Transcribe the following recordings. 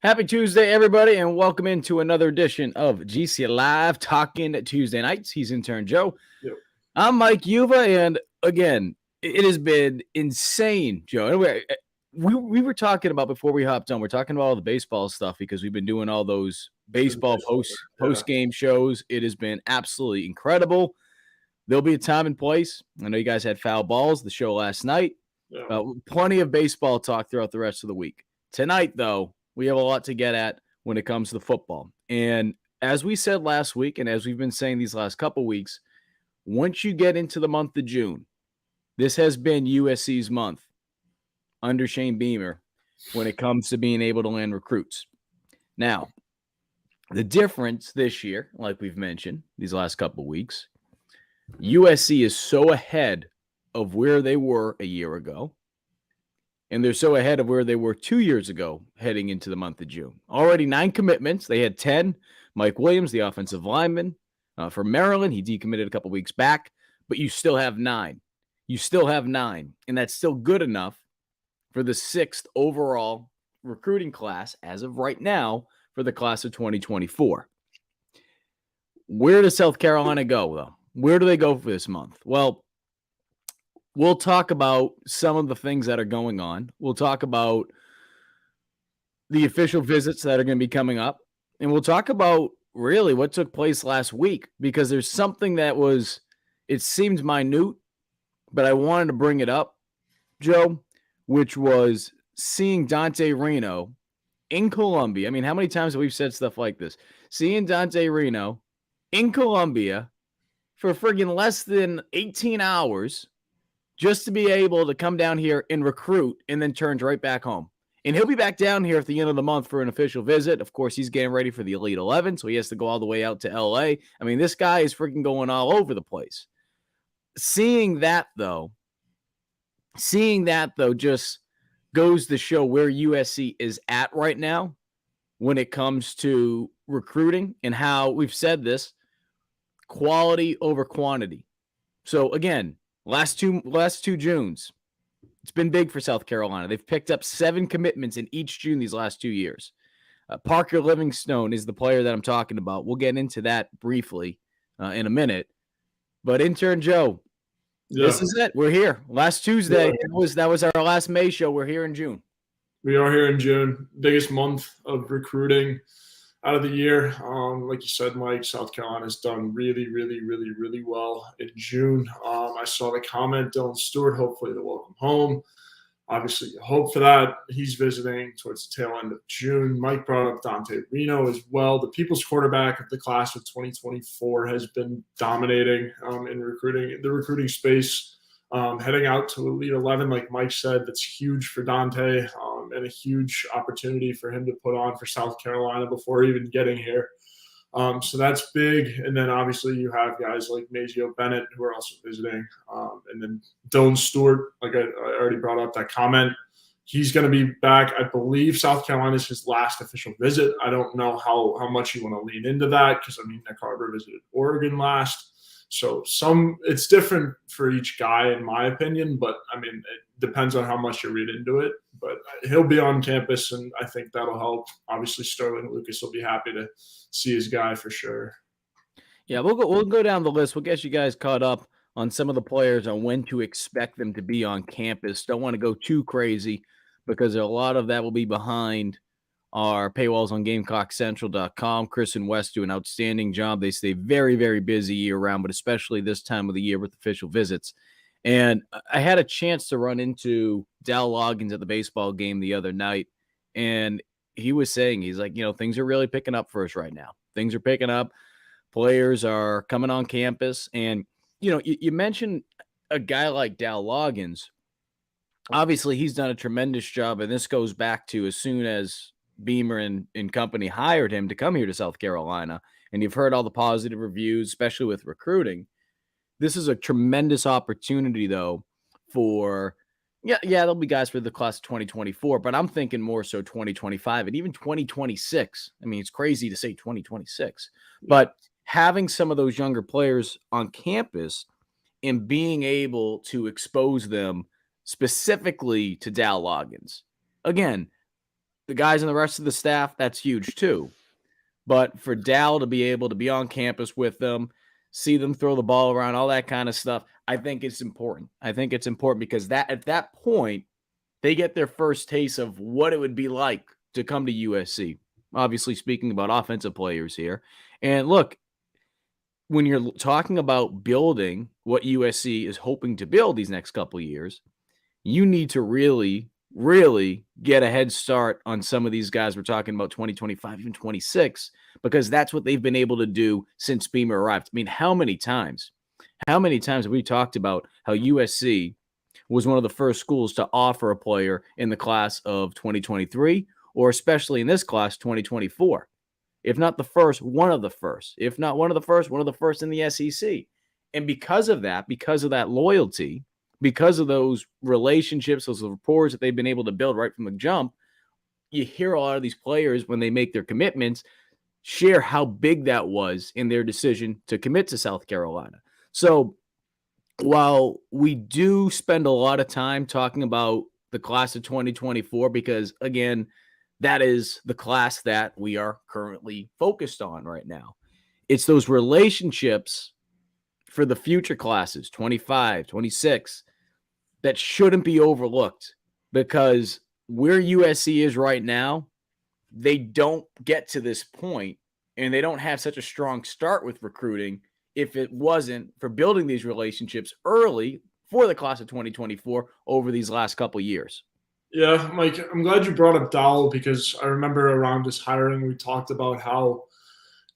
Happy Tuesday, everybody, and welcome into another edition of GC Live Talking Tuesday Nights. He's Intern Joe. Yep. I'm Mike Yuva, and again, it has been insane, Joe. Anyway, we were talking about before we hopped on, we're talking about all the baseball stuff because we've been doing all those baseball post-game shows. It has been absolutely incredible. There'll be a time and place. I know you guys had foul balls, the show last night. Yeah. Plenty of baseball talk throughout the rest of the week. Tonight, though, we have a lot to get at when it comes to football. And as we said last week, and as we've been saying these last couple weeks, once you get into the month of June, this has been USC's month under Shane Beamer when it comes to being able to land recruits. Now, the difference this year, like we've mentioned these last couple of weeks, USC is so ahead of where they were a year ago. And they're so ahead of where they were 2 years ago heading into the month of June. Already 9 commitments. They had 10. Mike Williams, the offensive lineman from Maryland, he decommitted a couple weeks back. But you still have 9. You still have 9. And that's still good enough for the 6th overall recruiting class as of right now for the class of 2024. Where does South Carolina go, though? Where do they go for this month? Well, we'll talk about some of the things that are going on. We'll talk about the official visits that are going to be coming up. And we'll talk about really what took place last week, because there's something that it seemed minute, but I wanted to bring it up, Joe, which was seeing Dante Reno in Columbia. I mean, how many times have we said stuff like this? Seeing Dante Reno in Columbia for friggin' less than 18 hours just to be able to come down here and recruit and then turns right back home. And he'll be back down here at the end of the month for an official visit. Of course, he's getting ready for the Elite 11, so he has to go all the way out to L.A. I mean, this guy is freaking going all over the place. Seeing that, though, just goes to show where USC is at right now when it comes to recruiting and how we've said this, quality over quantity. So, again, Last two Junes, it's been big for South Carolina. They've picked up 7 commitments in each June these last 2 years. Parker Livingstone is the player that I'm talking about. We'll get into that briefly in a minute. But Intern Joe, This is it. We're here. Last Tuesday, that was our last May show. We're here in June. We are here in June. Biggest month of recruiting out of the year. Like you said, Mike, South Carolina's done really, really, really, really well in June. I saw the comment, Dylan Stewart, hopefully the welcome home. Obviously, you hope for that. He's visiting towards the tail end of June. Mike brought up Dante Reno as well. The people's quarterback of the class of 2024 has been dominating in recruiting, the recruiting space. Heading out to Elite 11, like Mike said, that's huge for Dante and a huge opportunity for him to put on for South Carolina before even getting here. So that's big. And then obviously you have guys like Mazio Bennett who are also visiting. And then Dylan Stewart, like I already brought up that comment. He's going to be back. I believe South Carolina is his last official visit. I don't know how much you want to lean into that because, I mean, Nick Harbor visited Oregon last. So it's different for each guy, in my opinion, but I mean, it depends on how much you read into it. But he'll be on campus, and I think that'll help. Obviously, Sterling Lucas will be happy to see his guy for sure. Yeah, we'll go down the list. We'll get you guys caught up on some of the players on when to expect them to be on campus. Don't want to go too crazy because a lot of that will be behind our paywalls on GamecockCentral.com. Chris and Wes do an outstanding job. They stay very, very busy year-round, but especially this time of the year with official visits. And I had a chance to run into Dal Loggins at the baseball game the other night, and he was saying, he's like, things are really picking up for us right now. Things are picking up. Players are coming on campus. And, you mentioned a guy like Dal Loggins. Obviously, he's done a tremendous job, and this goes back to as soon as Beamer and company hired him to come here to South Carolina, and you've heard all the positive reviews, especially with recruiting. This is a tremendous opportunity, though, for there'll be guys for the class of 2024, but I'm thinking more so 2025 and even 2026. I mean, it's crazy to say 2026, but having some of those younger players on campus and being able to expose them specifically to Dal Loggins. Again, the guys and the rest of the staff, that's huge too. But for Dal to be able to be on campus with them, see them throw the ball around, all that kind of stuff, I think it's important. I think it's important because that at that point, they get their first taste of what it would be like to come to USC. Obviously, speaking about offensive players here. And look, when you're talking about building what USC is hoping to build these next couple of years, you need to really, really get a head start on some of these guys. We're talking about 2025, even 26, because that's what they've been able to do since Beamer arrived. I mean, how many times have we talked about how USC was one of the first schools to offer a player in the class of 2023, or especially in this class, 2024? If not the first, one of the first. If not one of the first, one of the first in the SEC. And because of that loyalty, because of those relationships, those rapports that they've been able to build right from the jump, you hear a lot of these players when they make their commitments share how big that was in their decision to commit to South Carolina. So while we do spend a lot of time talking about the class of 2024, because again, that is the class that we are currently focused on right now. It's those relationships for the future classes, 25, 26, that shouldn't be overlooked, because where USC is right now, they don't get to this point and they don't have such a strong start with recruiting if it wasn't for building these relationships early for the class of 2024 over these last couple of years. Yeah, Mike, I'm glad you brought up Dowell, because I remember around his hiring, we talked about how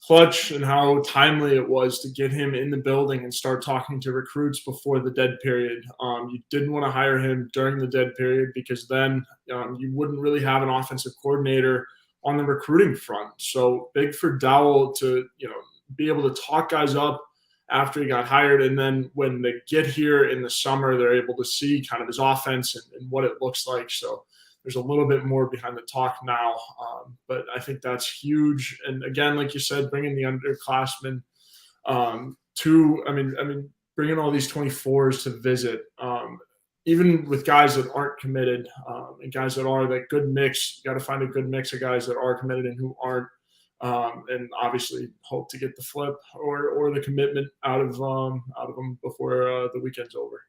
clutch and how timely it was to get him in the building and start talking to recruits before the dead period. You didn't want to hire him during the dead period, because then you wouldn't really have an offensive coordinator on the recruiting front. So big for Dowell to be able to talk guys up after he got hired, and then when they get here in the summer, they're able to see kind of his offense and what it looks like. So there's a little bit more behind the talk now, but I think that's huge. And again, like you said, bringing the underclassmen bringing all these 24s to visit, even with guys that aren't committed and guys that are, that good mix. You got to find a good mix of guys that are committed and who aren't. And obviously hope to get the flip or the commitment out of them before the weekend's over.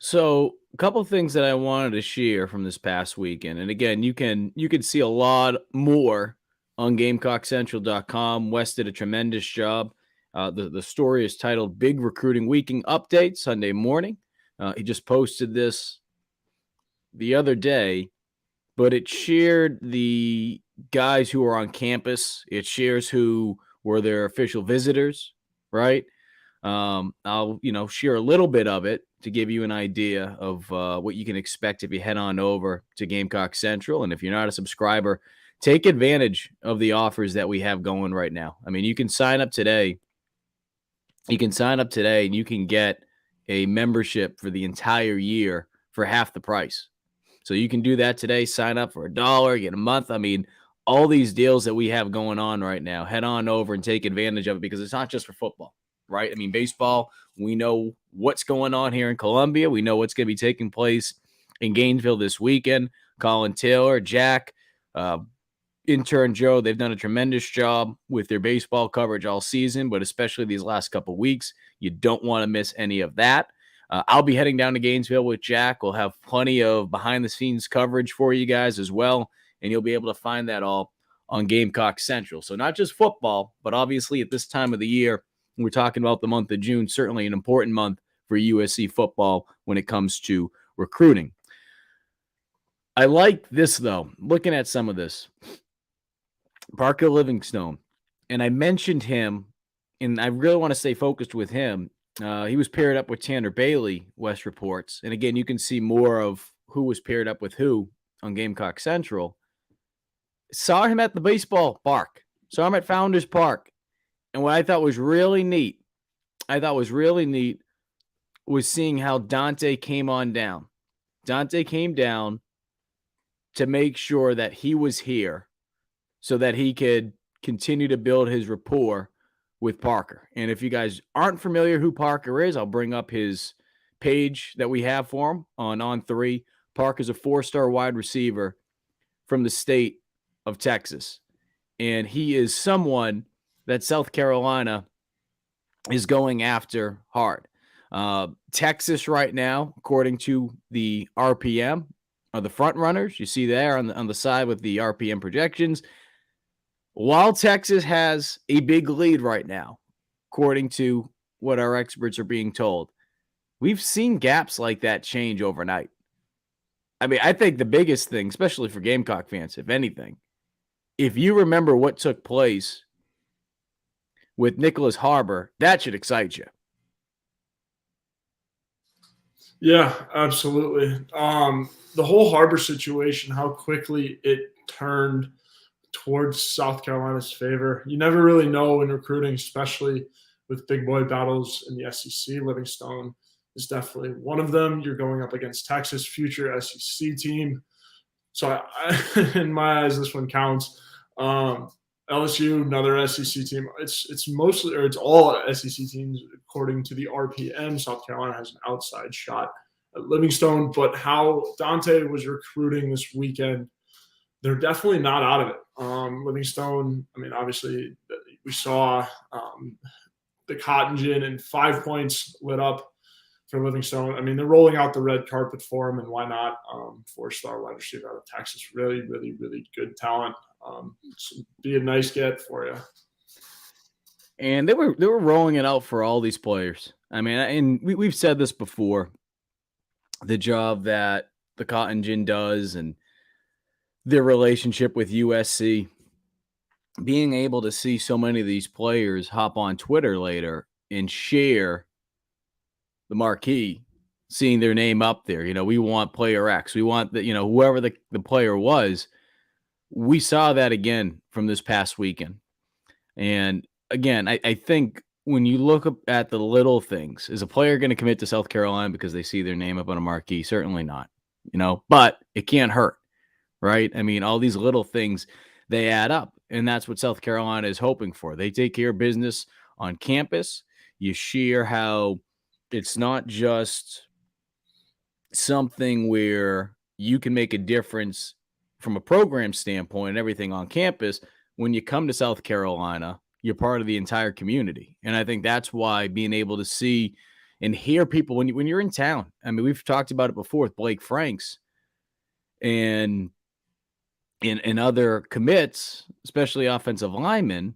So a couple of things that I wanted to share from this past weekend. And again, you can see a lot more on GamecockCentral.com. Wes did a tremendous job. The story is titled Big Recruiting Weekend Update Sunday morning. He just posted this the other day, but it shared the guys who are on campus. It shares who were their official visitors, right? I'll share a little bit of it to give you an idea of what you can expect if you head on over to Gamecock Central. And if you're not a subscriber, take advantage of the offers that we have going right now. I mean, you can sign up today. And you can get a membership for the entire year for half the price. So you can do that today. Sign up for $1, get a month. I mean, all these deals that we have going on right now, head on over and take advantage of it, because it's not just for football, right? I mean, baseball, we know what's going on here in Columbia. We know what's going to be taking place in Gainesville this weekend. Colin Taylor, Jack, Intern Joe, they've done a tremendous job with their baseball coverage all season, but especially these last couple weeks. You don't want to miss any of that. I'll be heading down to Gainesville with Jack. We'll have plenty of behind-the-scenes coverage for you guys as well, and you'll be able to find that all on Gamecock Central. So not just football, but obviously at this time of the year, we're talking about the month of June, certainly an important month for USC football when it comes to recruiting. I like this, though, looking at some of this. Parker Livingstone, and I mentioned him, and I really want to stay focused with him. He was paired up with Tanner Bailey, West reports. And again, you can see more of who was paired up with who on Gamecock Central. Saw him at the baseball park. Saw him at Founders Park. And what I thought was really neat, was seeing how Dante came on down. Dante came down to make sure that he was here so that he could continue to build his rapport with Parker. And if you guys aren't familiar who Parker is, I'll bring up his page that we have for him on On3. Parker's a 4-star wide receiver from the state of Texas. And he is someone that South Carolina is going after hard. Texas right now, according to the RPM, are the front runners. You see there on the side with the RPM projections. While Texas has a big lead right now, according to what our experts are being told, we've seen gaps like that change overnight. I mean, I think the biggest thing, especially for Gamecock fans, if anything, if you remember what took place with Nicholas Harbor, that should excite you. Yeah, absolutely. The whole Harbor situation, how quickly it turned towards South Carolina's favor. You never really know in recruiting, especially with big boy battles in the SEC. Livingstone is definitely one of them. You're going up against Texas, future SEC team. So in my eyes, this one counts. LSU, another SEC team. It's mostly, or it's all SEC teams according to the RPM. South Carolina has an outside shot at Livingstone, but how Dante was recruiting this weekend, they're definitely not out of it. Livingstone, I mean, obviously we saw the cotton gin and 5 points lit up for Livingstone. I mean, they're rolling out the red carpet for him, and why not? 4-star wide receiver out of Texas. Really, really, really good talent. Be a nice get for you. And they were rolling it out for all these players. I mean, and we've said this before, the job that the cotton gin does and their relationship with USC, being able to see so many of these players hop on Twitter later and share the marquee, seeing their name up there. You know, we want player X. We want that, whoever the player was. We saw that again from this past weekend. And again, I think when you look at the little things, is a player going to commit to South Carolina because they see their name up on a marquee? Certainly not, but it can't hurt, right? I mean, all these little things, they add up, and that's what South Carolina is hoping for. They take care of business on campus. You share how it's not just something where you can make a difference from a program standpoint and everything on campus. When you come to South Carolina, you're part of the entire community. And I think that's why being able to see and hear people when you're in town. I mean, we've talked about it before with Blake Franks and in other commits, especially offensive linemen,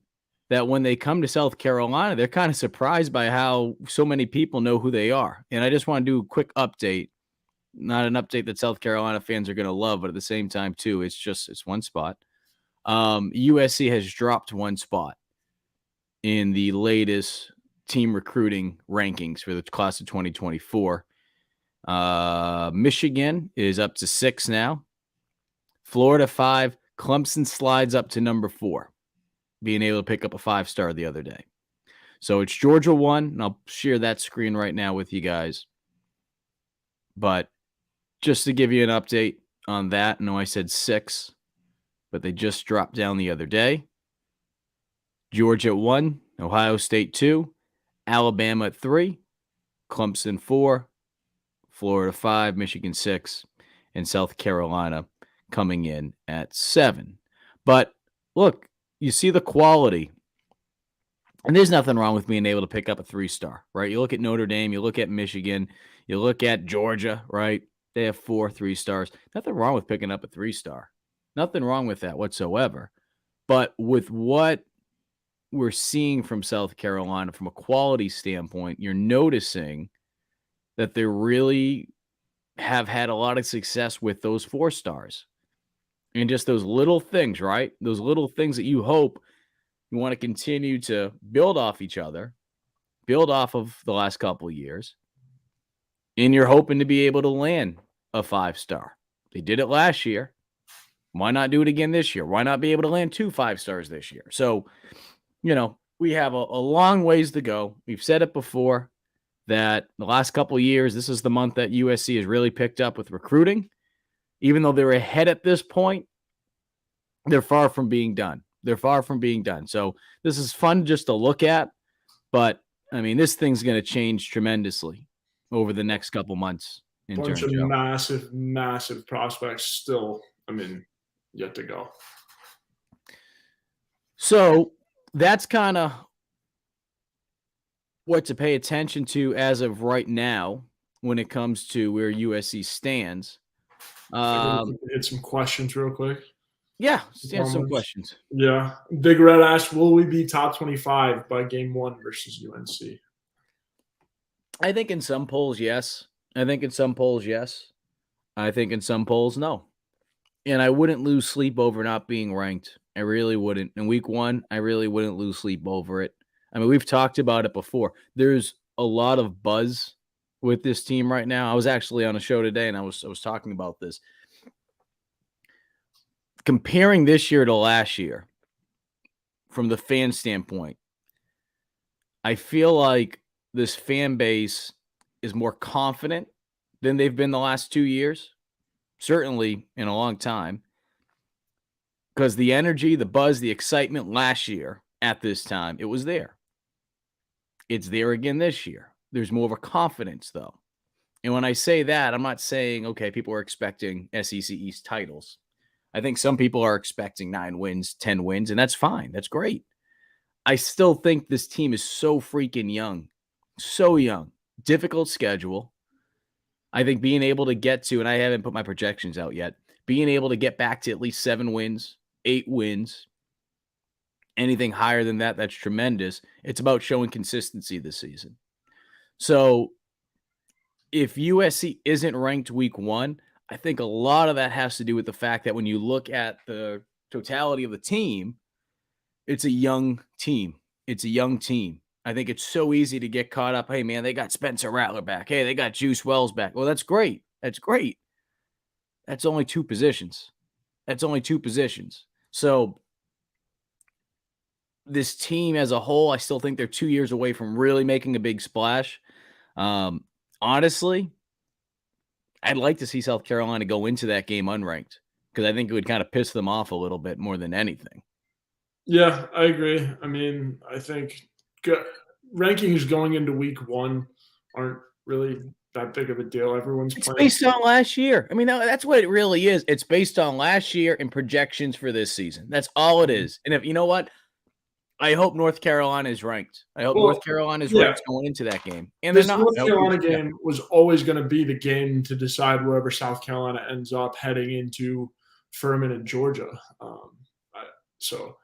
that when they come to South Carolina, they're kind of surprised by how so many people know who they are. And I just want to do a quick update. Not an update that South Carolina fans are going to love, but at the same time, too, it's one spot. USC has dropped one spot in the latest team recruiting rankings for the class of 2024. Michigan is up to 6 now. Florida 5. Clemson slides up to number 4, being able to pick up a 5-star the other day. So it's Georgia 1, and I'll share that screen right now with you guys. But just to give you an update on that, I know I said 6, but they just dropped down the other day. Georgia 1, Ohio State 2, Alabama 3, Clemson 4, Florida 5, Michigan 6, and South Carolina coming in at 7. But look, you see the quality. And there's nothing wrong with being able to pick up a 3-star, right? You look at Notre Dame, you look at Michigan, you look at Georgia, right? They have 4 3-stars. Nothing wrong with picking up a 3-star. Nothing wrong with that whatsoever. But with what we're seeing from South Carolina from a quality standpoint, you're noticing that they really have had a lot of success with those 4 stars. And just those little things, right? Those little things that you hope you want to continue to build off each other, build off of the last couple of years. And you're hoping to be able to land a 5-star. They did it last year. Why not do it again this year? Why not be able to land 2 5-stars this year? So, we have a long ways to go. We've said it before that the last couple of years, this is the month that USC has really picked up with recruiting. Even though they're ahead at this point, they're far from being done. So this is fun just to look at. But, I mean, this thing's going to change tremendously over the next couple months. Bunch of massive, massive prospects still. I mean, yet to go. So that's kind of what to pay attention to as of right now when it comes to where USC stands. Hit some questions real quick. Yeah, stand some questions. Yeah. Big Red asked, will we be top 25 by game 1 versus UNC? I think in some polls, yes. I think in some polls, yes. I think in some polls, no. And I wouldn't lose sleep over not being ranked. I really wouldn't. In week 1, I really wouldn't lose sleep over it. I mean, we've talked about it before. There's a lot of buzz with this team right now. I was actually on a show today, and I was talking about this. Comparing this year to last year, from the fan standpoint, I feel like this fan base is more confident than they've been the last 2 years, certainly in a long time, because the energy, the buzz, the excitement last year at this time, it was there. It's there again this year. There's more of a confidence, though. And when I say that, I'm not saying, okay, people are expecting SEC East titles. I think some people are expecting 9 wins, 10 wins, and that's fine. That's great. I still think this team is so freaking young. So young. Difficult schedule. I think being able to get to, and I haven't put my projections out yet, being able to get back to at least 7 wins, 8 wins, anything higher than that, that's tremendous. It's about showing consistency this season. So if USC isn't ranked week 1, I think a lot of that has to do with the fact that when you look at the totality of the team, it's a young team. It's a young team. I think it's so easy to get caught up. Hey, man, they got Spencer Rattler back. Hey, they got Juice Wells back. Well, that's great. That's great. That's only 2 positions. That's only 2 positions. So this team as a whole, I still think they're 2 years away from really making a big splash. Honestly, I'd like to see South Carolina go into that game unranked because I think it would kind of piss them off a little bit more than anything. Yeah, I agree. I mean, I think rankings going into week 1 aren't really that big of a deal. Everyone's It's playing based on last year. I mean, that's what it really is. It's based on last year and projections for this season. That's all it is. And if you know what, I hope North Carolina is ranked. I hope North Carolina is ranked going into that game. And this they're not. North Carolina game was always going to be the game to decide wherever South Carolina ends up heading into Furman and Georgia. So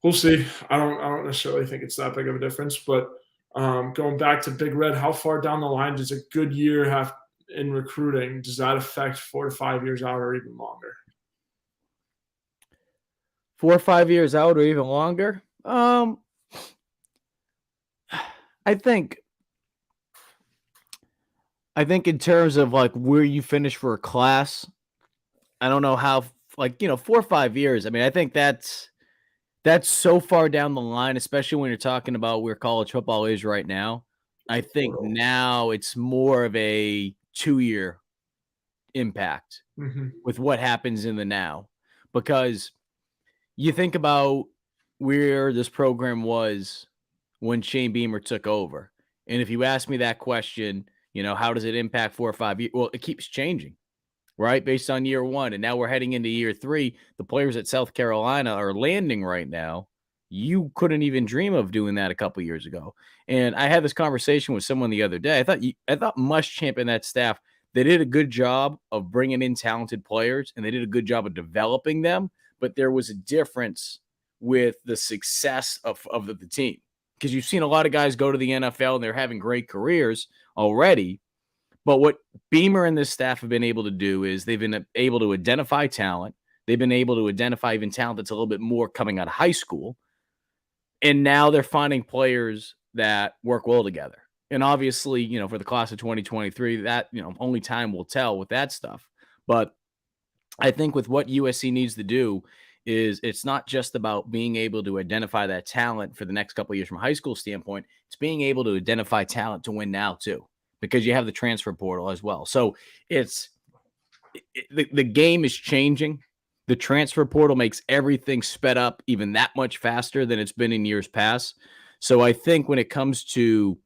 we'll see. I don't necessarily think it's that big of a difference, but going back to Big Red, how far down the line does a good year have in recruiting? Does that affect 4 to 5 years out or even longer? 4 or 5 years out or even longer? I think in terms of like where you finish for a class, I don't know how 4 or 5 years. I mean, I think that's so far down the line, especially when you're talking about where college football is right now. I think now it's more of a 2-year impact with what happens in the now, because you think about where this program was when Shane Beamer took over. And if you ask me that question, how does it impact 4 or 5 years? Well, it keeps changing, right? Based on year 1. And now we're heading into year 3. The players at South Carolina are landing right now. You couldn't even dream of doing that a couple years ago. And I had this conversation with someone the other day. I thought Muschamp and that staff, they did a good job of bringing in talented players, and they did a good job of developing them. But there was a difference with the success of the team, because you've seen a lot of guys go to the NFL and they're having great careers already. But what Beamer and this staff have been able to do is they've been able to identify talent. They've been able to identify even talent that's a little bit more coming out of high school. And now they're finding players that work well together. And obviously, for the class of 2023, that, only time will tell with that stuff. But I think with what USC needs to do is it's not just about being able to identify that talent for the next couple of years from a high school standpoint. It's being able to identify talent to win now too, because you have the transfer portal as well. So the game is changing. The transfer portal makes everything sped up even that much faster than it's been in years past. So I think when it comes to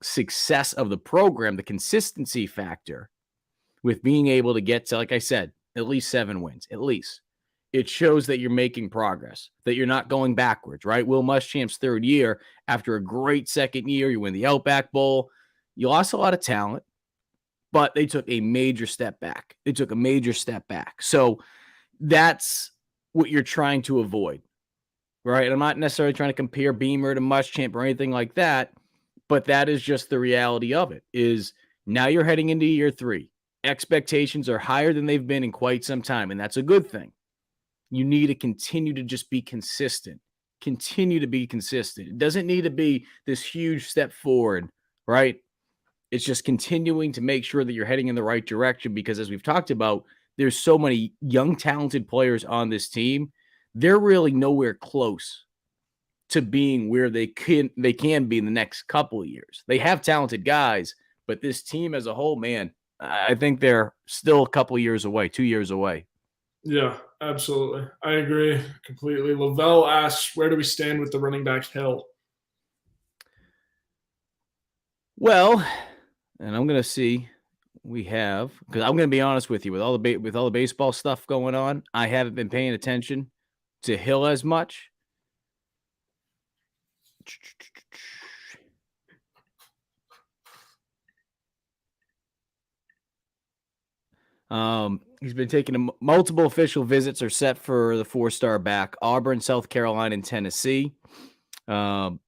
success of the program, the consistency factor with being able to get to, like I said, at least 7 wins, at least. It shows that you're making progress, that you're not going backwards, right? Will Muschamp's third year, after a great second year, you win the Outback Bowl. You lost a lot of talent, but they took a major step back. So that's what you're trying to avoid, right? I'm not necessarily trying to compare Beamer to Muschamp or anything like that, but that is just the reality of it, is now you're heading into year 3. Expectations are higher than they've been in quite some time, and that's a good thing. You need to continue to just be consistent. Continue to be consistent. It doesn't need to be this huge step forward, right? It's just continuing to make sure that you're heading in the right direction, because as we've talked about, there's so many young, talented players on this team. They're really nowhere close to being where they can be in the next couple of years. They have talented guys, but this team as a whole, man, I think they're still a couple of years away, 2 years away. Yeah, absolutely. I agree completely. Lavelle asks, where do we stand with the running back Hill? Well, and I'm going to see we have, because I'm going to be honest with you, with all the baseball stuff going on, I haven't been paying attention to Hill as much. He's been taking multiple official visits are set for the 4-star back: Auburn, South Carolina, and Tennessee. Chad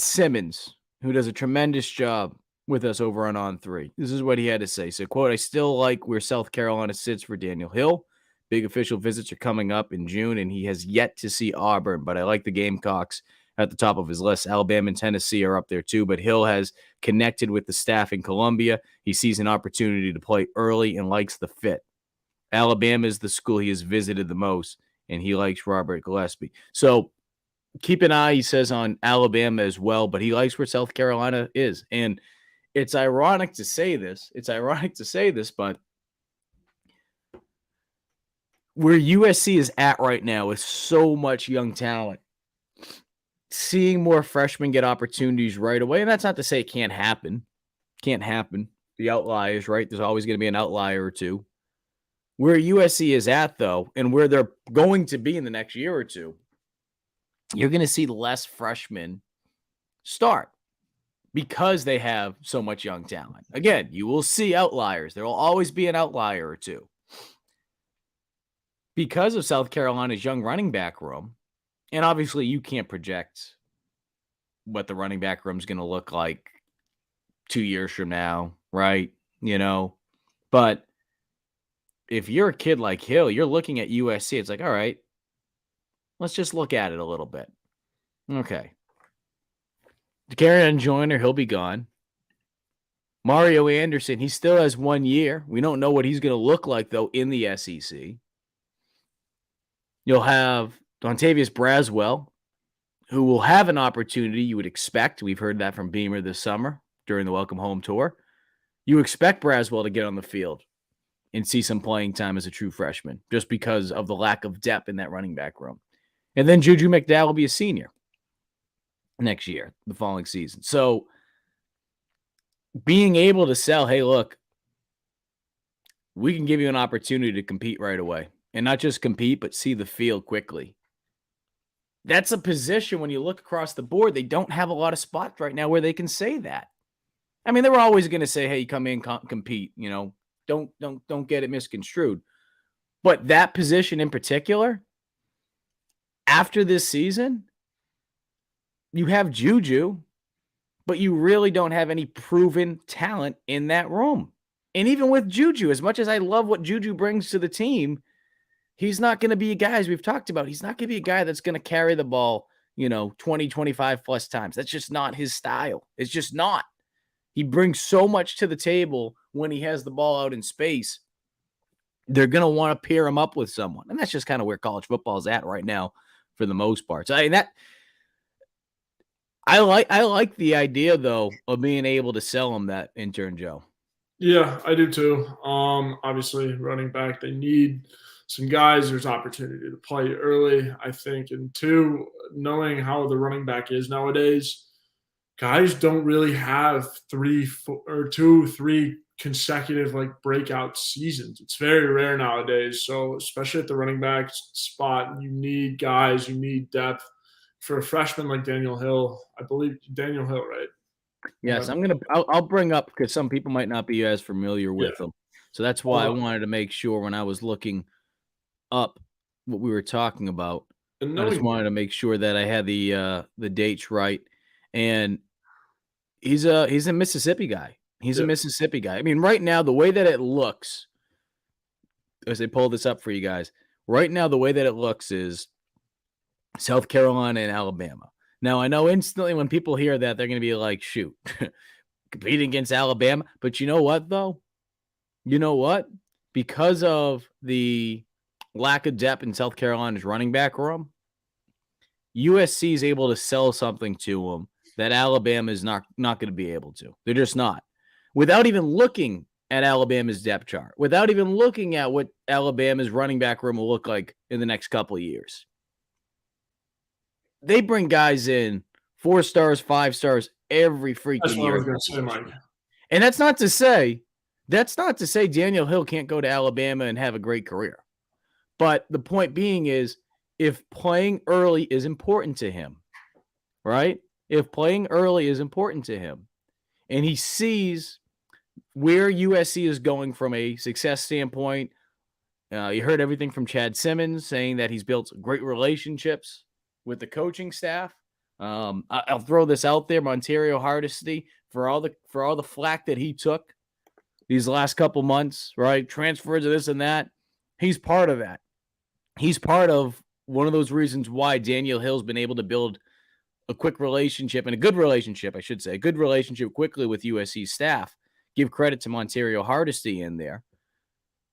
Simmons, who does a tremendous job with us over on On3. This is what he had to say. So, quote, I still like where South Carolina sits for Daniel Hill. Big official visits are coming up in June, and he has yet to see Auburn, but I like the Gamecocks at the top of his list. Alabama and Tennessee are up there too, but Hill has connected with the staff in Columbia. He sees an opportunity to play early and likes the fit. Alabama is the school he has visited the most, and he likes Robert Gillespie. So keep an eye, he says, on Alabama as well, but he likes where South Carolina is. And it's ironic to say this, but where USC is at right now with so much young talent, seeing more freshmen get opportunities right away, and that's not to say it can't happen. The outliers, right? There's always going to be an outlier or two. Where USC is at, though, and where they're going to be in the next year or two, you're going to see less freshmen start because they have so much young talent. Again, you will see outliers. There will always be an outlier or two. Because of South Carolina's young running back room, and obviously you can't project what the running back room is going to look like 2 years from now, right? But if you're a kid like Hill, you're looking at USC, it's like, all right, let's just look at it a little bit. Okay. De'Carrion Joyner, he'll be gone. Mario Anderson, he still has 1 year. We don't know what he's going to look like, though, in the SEC. You'll have Dontavius Braswell, who will have an opportunity, you would expect. We've heard that from Beamer this summer during the Welcome Home Tour. You expect Braswell to get on the field and see some playing time as a true freshman, just because of the lack of depth in that running back room. And then Juju McDowell will be a senior next year, the following season. So being able to sell, hey, look, we can give you an opportunity to compete right away. And not just compete, but see the field quickly. That's a position when you look across the board, they don't have a lot of spots right now where they can say that. I mean, they were always going to say, hey, come in, compete, don't get it misconstrued. But that position in particular, after this season, you have Juju, but you really don't have any proven talent in that room. And even with Juju, as much as I love what Juju brings to the team, he's not going to be a guy, as we've talked about, he's not going to be a guy that's going to carry the ball, 20, 25 plus times. That's just not his style. It's just not. He brings so much to the table when he has the ball out in space. They're going to want to pair him up with someone. And that's just kind of where college football is at right now for the most part. So I like the idea, though, of being able to sell him that intern, Joe. Yeah, I do too. Obviously, running back, they need some guys. There's opportunity to play early, I think. And two, knowing how the running back is nowadays, guys don't really have 2, 3 consecutive like breakout seasons. It's very rare nowadays. So especially at the running back spot, you need guys, you need depth. For a freshman like Daniel Hill, I believe Daniel Hill, right? Yes, I'll bring up because some people might not be as familiar Yeah. with them. So that's why I wanted to make sure when I was looking up what we were talking about, And I just knowing wanted to make sure that I had the dates right. And he's a Mississippi guy. He's a yeah, Mississippi guy. I mean, right now, the way that it looks, as they pull this up for you guys, right now, the way that it looks is South Carolina and Alabama. Now, I know instantly when people hear that, they're going to be like, shoot, competing against Alabama. But you know what, though? You know what? Because of the lack of depth in South Carolina's running back room, USC is able to sell something to them that Alabama is not going to be able to. They're just not. Without even looking at Alabama's depth chart, without even looking at what Alabama's running back room will look like in the next couple of years. They bring guys in 4 stars, 5 stars every that's freaking what I year. was going to say, Mike. And that's not to say Daniel Hill can't go to Alabama and have a great career. But the point being is, if playing early is important to him, right? If playing early is important to him, and he sees where USC is going from a success standpoint, you heard everything from Chad Simmons saying that he's built great relationships with the coaching staff. I'll throw this out there: Montario Hardesty, for all the flack that he took these last couple months, right? Transfers of this and that. He's part of that. He's part of one of those reasons why Daniel Hill's been able to build a quick relationship and a good relationship, I should say, a good relationship quickly with USC staff. Give credit to Montario Hardesty in there.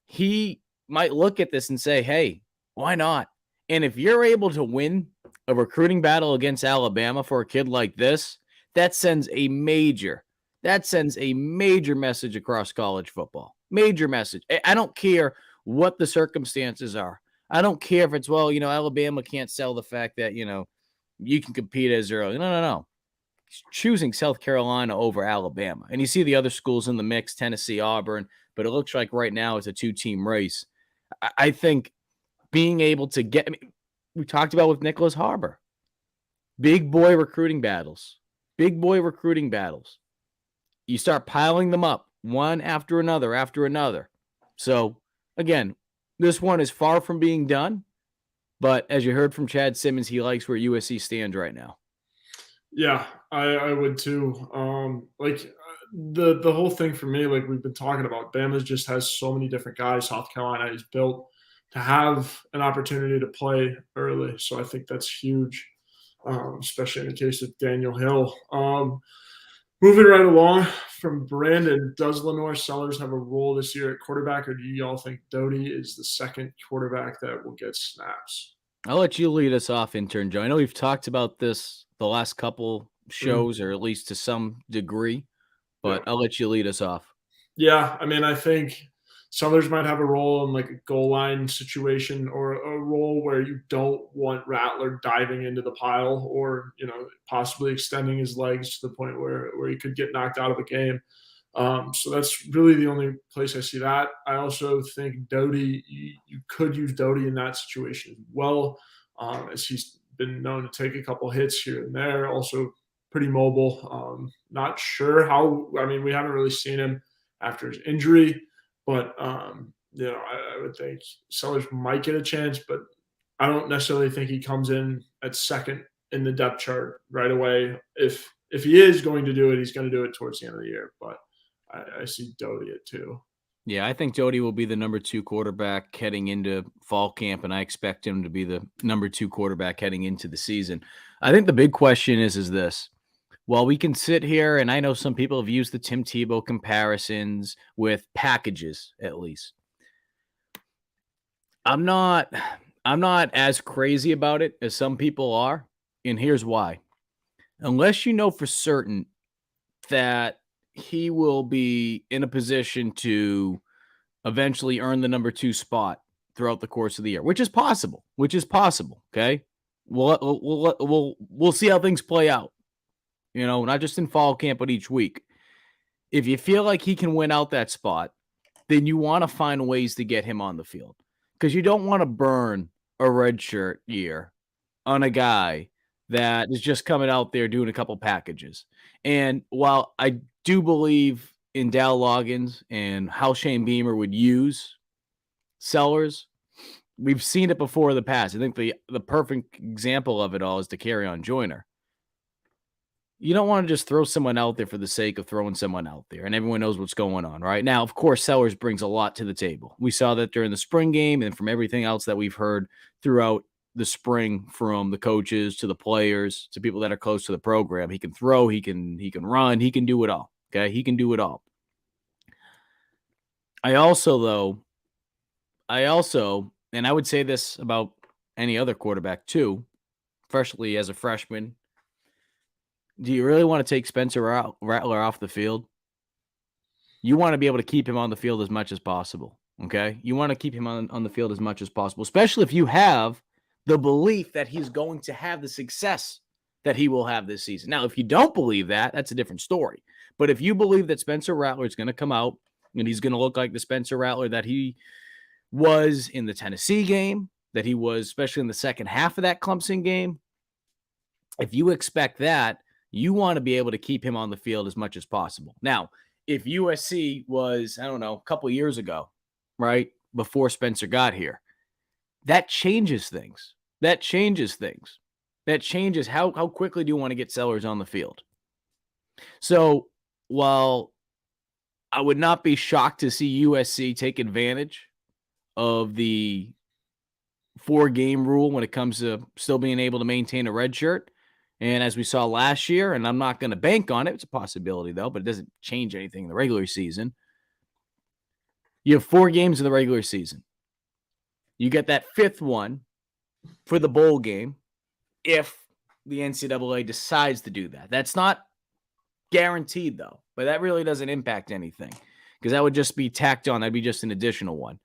He might look at this and say, hey, why not? And if you're able to win a recruiting battle against Alabama for a kid like this, that sends a major message across college football. Major message. I don't care what the circumstances are. I don't care if it's, Alabama can't sell the fact that, you can compete as early. No. He's choosing South Carolina over Alabama. And you see the other schools in the mix, Tennessee, Auburn, but it looks like right now it's a 2-team race. I think being able to we talked about with Nicholas Harbor, big boy recruiting battles. You start piling them up one after another. So, again, this one is far from being done, but as you heard from Chad Simmons, he likes where USC stands right now. Yeah, I would too. The whole thing for me, like we've been talking about, Bama just has so many different guys. South Carolina is built to have an opportunity to play early, so I think that's huge, especially in the case of Daniel Hill. Moving right along from Brandon, does Lenore Sellers have a role this year at quarterback, or do y'all think Doty is the second quarterback that will get snaps? I'll let you lead us off, Intern Joe. I know we've talked about this the last couple shows, or at least to some degree, but I'll let you lead us off. Yeah, I mean, I think Sellers might have a role in like a goal line situation, or a role where you don't want Rattler diving into the pile, or possibly extending his legs to the point where he could get knocked out of a game. So that's really the only place I see that. I also think Doty, you could use Doty in that situation as well, as he's been known to take a couple hits here and there. Also pretty mobile. Not sure how. I mean, we haven't really seen him after his injury, but I would think Sellers might get a chance, but I don't necessarily think he comes in at second in the depth chart right away. If he is going to do it, he's going to do it towards the end of the year. But I see Doty at 2. Yeah, I think Doty will be the number 2 quarterback heading into fall camp, and I expect him to be the number 2 quarterback heading into the season. I think the big question is this. While we can sit here, and I know some people have used the Tim Tebow comparisons with packages, at least. I'm not as crazy about it as some people are, and here's why. Unless you know for certain that he will be in a position to eventually earn the number 2 spot throughout the course of the year, which is possible. Okay, we'll see how things play out. not just in fall camp, but each week. If you feel like he can win out that spot, then you want to find ways to get him on the field, because you don't want to burn a redshirt year on a guy that is just coming out there doing a couple packages. And while I do believe in Dal Loggins and how Shane Beamer would use Sellers, we've seen it before in the past. I think the perfect example of it all is to carry on Joyner. You don't want to just throw someone out there for the sake of throwing someone out there, and everyone knows what's going on, right? Now, of course, Sellers brings a lot to the table. We saw that during the spring game and from everything else that we've heard throughout the spring, from the coaches to the players to people that are close to the program. He can throw, he can run, he can do it all. Okay, he can do it all. I also, and I would say this about any other quarterback too, especially as a freshman, do you really want to take Spencer Rattler off the field? You want to be able to keep him on the field as much as possible, okay? You want to keep him on the field as much as possible, especially if you have the belief that he's going to have the success that he will have this season. Now, if you don't believe that, that's a different story. But if you believe that Spencer Rattler is going to come out and he's going to look like the Spencer Rattler that he was in the Tennessee game, that he was especially in the second half of that Clemson game, if you expect that, you want to be able to keep him on the field as much as possible. Now, if USC was, I don't know, a couple of years ago, right, before Spencer got here, that changes things. That changes how quickly do you want to get Sellers on the field. So while I would not be shocked to see USC take advantage of the 4-game rule when it comes to still being able to maintain a red shirt, and as we saw last year, and I'm not going to bank on it, it's a possibility though, but it doesn't change anything in the regular season. You have 4 games in the regular season. You get that 5th one for the bowl game if the NCAA decides to do that. That's not guaranteed though, but that really doesn't impact anything because that would just be tacked on. That'd be just an additional one.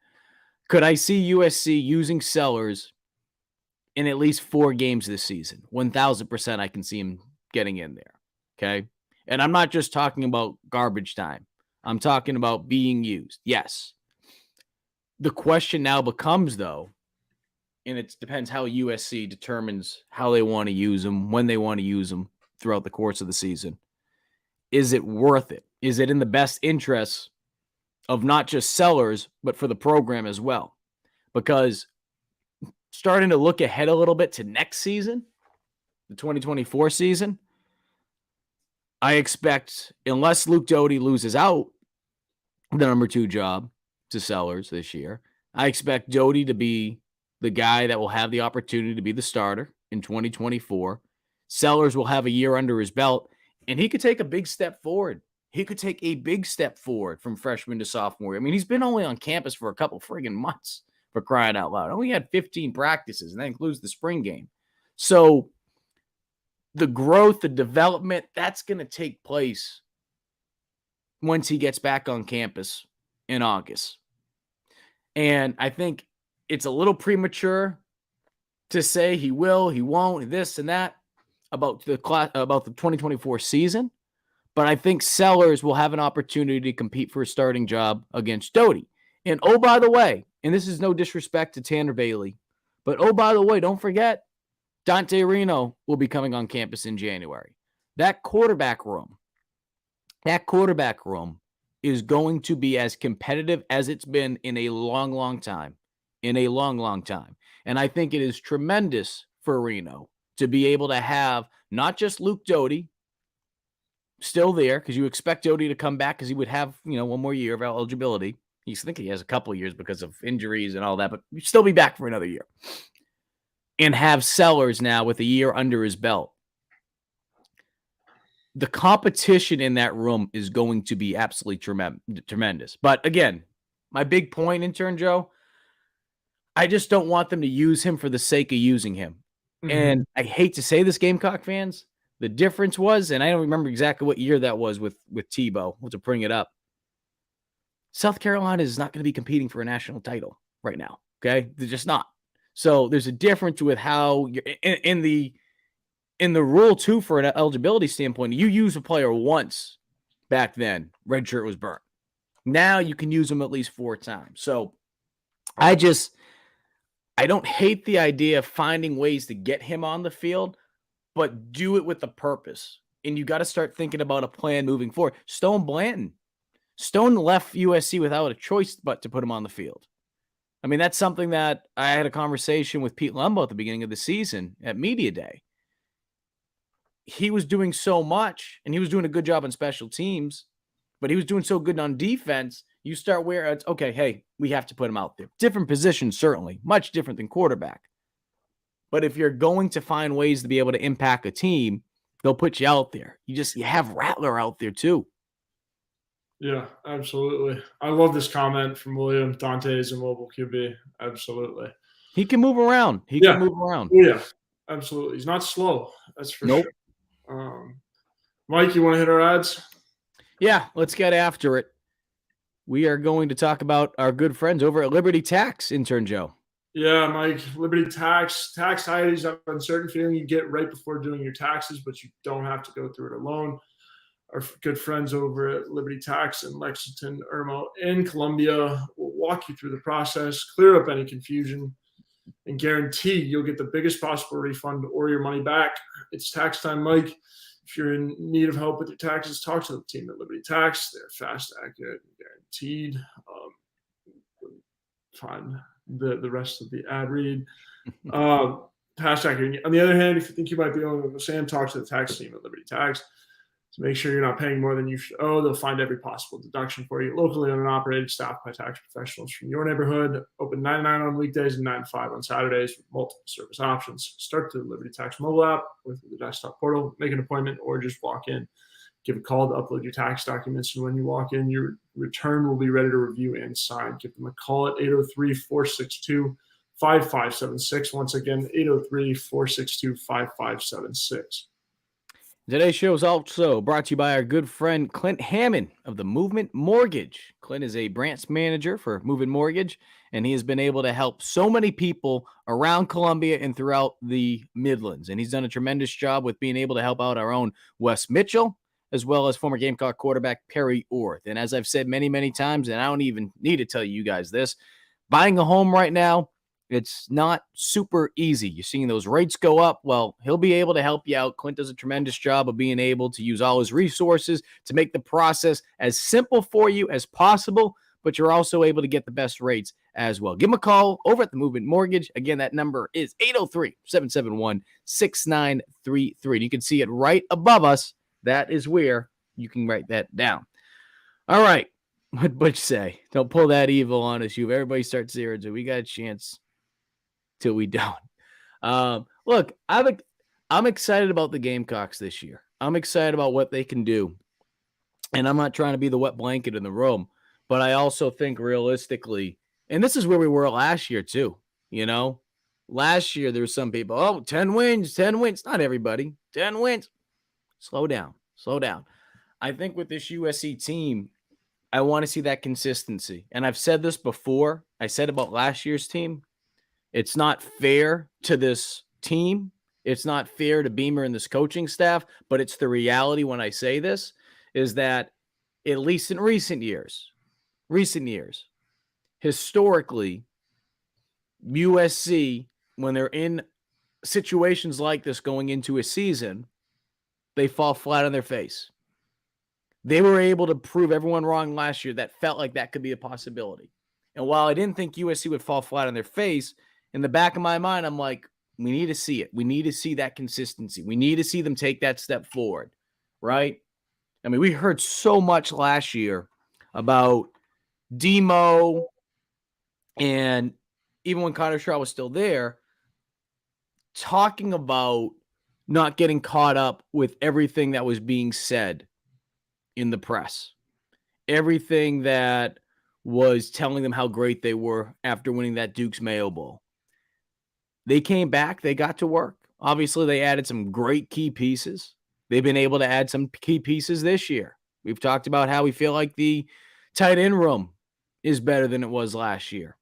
Could I see USC using Sellers in at least 4 games this season? 1,000% I can see him getting in there, okay? And I'm not just talking about garbage time. I'm talking about being used, yes. The question now becomes, though, and it depends how USC determines how they want to use them, when they want to use them throughout the course of the season. Is it worth it? Is it in the best interests of not just Sellers, but for the program as well? Because starting to look ahead a little bit to next season, the 2024 season, I expect, unless Luke Doty loses out the number 2 job to Sellers this year, I expect Doty to be the guy that will have the opportunity to be the starter in 2024. Sellers will have a year under his belt, and he could take a big step forward. He could take a big step forward from freshman to sophomore. I mean, he's been only on campus for a couple friggin' months, for crying out loud. Only had 15 practices, and that includes the spring game. So the growth, the development, that's going to take place once he gets back on campus in August. And I think it's a little premature to say he will, he won't, this and that about the 2024 season. But I think Sellers will have an opportunity to compete for a starting job against Doty. And oh, by the way, and this is no disrespect to Tanner Bailey, but oh, by the way, don't forget, Dante Reno will be coming on campus in January. That quarterback room is going to be as competitive as it's been in a long, long time. And I think it is tremendous for Reno to be able to have not just Luke Doty still there, because you expect Doty to come back because he would have, 1 more year of eligibility. He's thinking he has a couple of years because of injuries and all that, but he'd still be back for another year. And have Sellers now with a year under his belt. The competition in that room is going to be absolutely tremendous. But again, my big point, Intern Joe, I just don't want them to use him for the sake of using him. Mm-hmm. And I hate to say this, Gamecock fans, the difference was, and I don't remember exactly what year that was with Tebow. We'll have to bring it up. South Carolina is not going to be competing for a national title right now. Okay. They're just not. So there's a difference with how you're in the in the rule, too, for an eligibility standpoint, you use a player once back then, red shirt was burnt. Now you can use them at least 4 times. So I don't hate the idea of finding ways to get him on the field, but do it with a purpose. And you got to start thinking about a plan moving forward. Stone left USC without a choice but to put him on the field. I mean, that's something that I had a conversation with Pete Lumbo at the beginning of the season at Media Day. He was doing so much, and he was doing a good job on special teams, but he was doing so good on defense. You start where it's, okay, hey, we have to put him out there. Different position, certainly. Much different than quarterback. But if you're going to find ways to be able to impact a team, they'll put you out there. You have Rattler out there too. Yeah, absolutely. I love this comment from William. Dante is a mobile QB. Absolutely. He can move around. Can move around. Yeah, absolutely. He's not slow. That's for sure. Mike, you want to hit our ads? Yeah, let's get after it. We are going to talk about our good friends over at Liberty Tax, Intern Joe. Yeah, Mike, Liberty Tax. Tax tidings, that uncertain feeling you get right before doing your taxes, but you don't have to go through it alone. Our good friends over at Liberty Tax in Lexington, Irmo, and Columbia will walk you through the process, clear up any confusion, and guarantee you'll get the biggest possible refund or your money back. It's tax time, Mike. If you're in need of help with your taxes, talk to the team at Liberty Tax. They're fast, accurate, and guaranteed. Find the rest of the ad read. Fast, accurate. On the other hand, if you think you might be owing Sam, talk to the tax team at Liberty Tax. To make sure you're not paying more than you should owe, they'll find every possible deduction for you. Locally owned and operated, staffed by tax professionals from your neighborhood. Open 9 to 9 on weekdays and 9 to 5 on Saturdays with multiple service options. Start the Liberty Tax mobile app with the desktop portal. Make an appointment or just walk in. Give a call to upload your tax documents, and when you walk in, your return will be ready to review and sign. Give them a call at 803-462-5576. Once again, 803-462-5576. Today's show is also brought to you by our good friend Clint Hammond of the Movement Mortgage. Clint is a branch manager for Movement Mortgage, and he has been able to help so many people around Columbia and throughout the Midlands. And he's done a tremendous job with being able to help out our own Wes Mitchell, as well as former Gamecock quarterback Perry Orth. And as I've said many, many times, and I don't even need to tell you guys this, buying a home right now, it's not super easy. You're seeing those rates go up. Well, he'll be able to help you out. Clint does a tremendous job of being able to use all his resources to make the process as simple for you as possible, but you're also able to get the best rates as well. Give him a call over at the Movement Mortgage. Again, that number is 803-771-6933. You can see it right above us. That is where you can write that down. All right. What Butch say? Don't pull that evil on us. You everybody starts 0-2. We got a chance till we don't. Look, I'm excited about the Gamecocks this year. I'm excited about what they can do. And I'm not trying to be the wet blanket in the room, but I also think realistically, and this is where we were last year too, you know? Last year there were some people, 10 wins. Not everybody. 10 wins. Slow down. I think with this USC team, I want to see that consistency. And I've said this before. I said about last year's team. It's not fair to this team. It's not fair to Beamer and this coaching staff, but it's the reality when I say this, is that at least in recent years, historically, USC, when they're in situations like this going into a season, they fall flat on their face. They were able to prove everyone wrong last year that felt like that could be a possibility. And while I didn't think USC would fall flat on their face, in the back of my mind, I'm like, we need to see it. We need to see that consistency. We need to see them take that step forward, right? I mean, we heard so much last year about Demo, and even when Connor Shaw was still there, talking about not getting caught up with everything that was being said in the press. Everything that was telling them how great they were after winning that Duke's Mayo Bowl. They came back. They got to work. Obviously, they added some great key pieces. They've been able to add some key pieces this year. We've talked about how we feel like the tight end room is better than it was last year,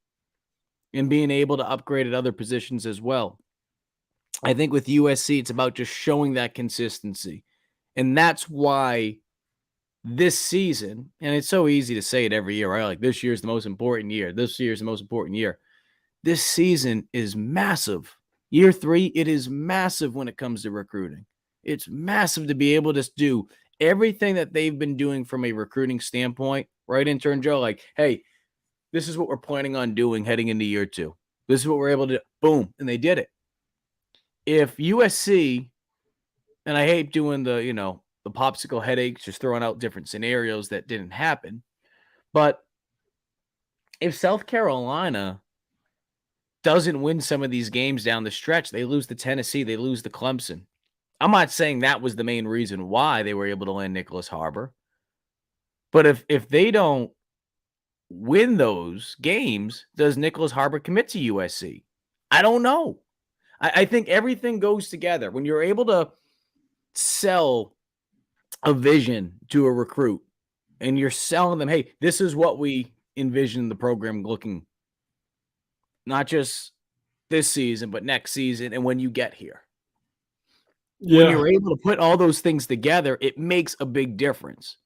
and being able to upgrade at other positions as well. I think with USC, it's about just showing that consistency. And that's why this season, and it's so easy to say it every year, right? Like this year's the most important year. This year's the most important year. This season is massive. Year 3, it is massive when it comes to recruiting. It's massive to be able to do everything that they've been doing from a recruiting standpoint, right, Intern Joe? Like, hey, this is what we're planning on doing heading into year 2. This is what we're able to do. Boom. And they did it. If USC, and I hate doing the popsicle headaches, just throwing out different scenarios that didn't happen, but if South Carolina doesn't win some of these games down the stretch, they lose to Tennessee, they lose to Clemson. I'm not saying that was the main reason why they were able to land Nicholas Harbor, but if they don't win those games, does Nicholas Harbor commit to USC? I don't know. I think everything goes together. When you're able to sell a vision to a recruit and you're selling them, hey, this is what we envision the program looking, not just this season, but next season and when you get here. Yeah. When you're able to put all those things together, it makes a big difference.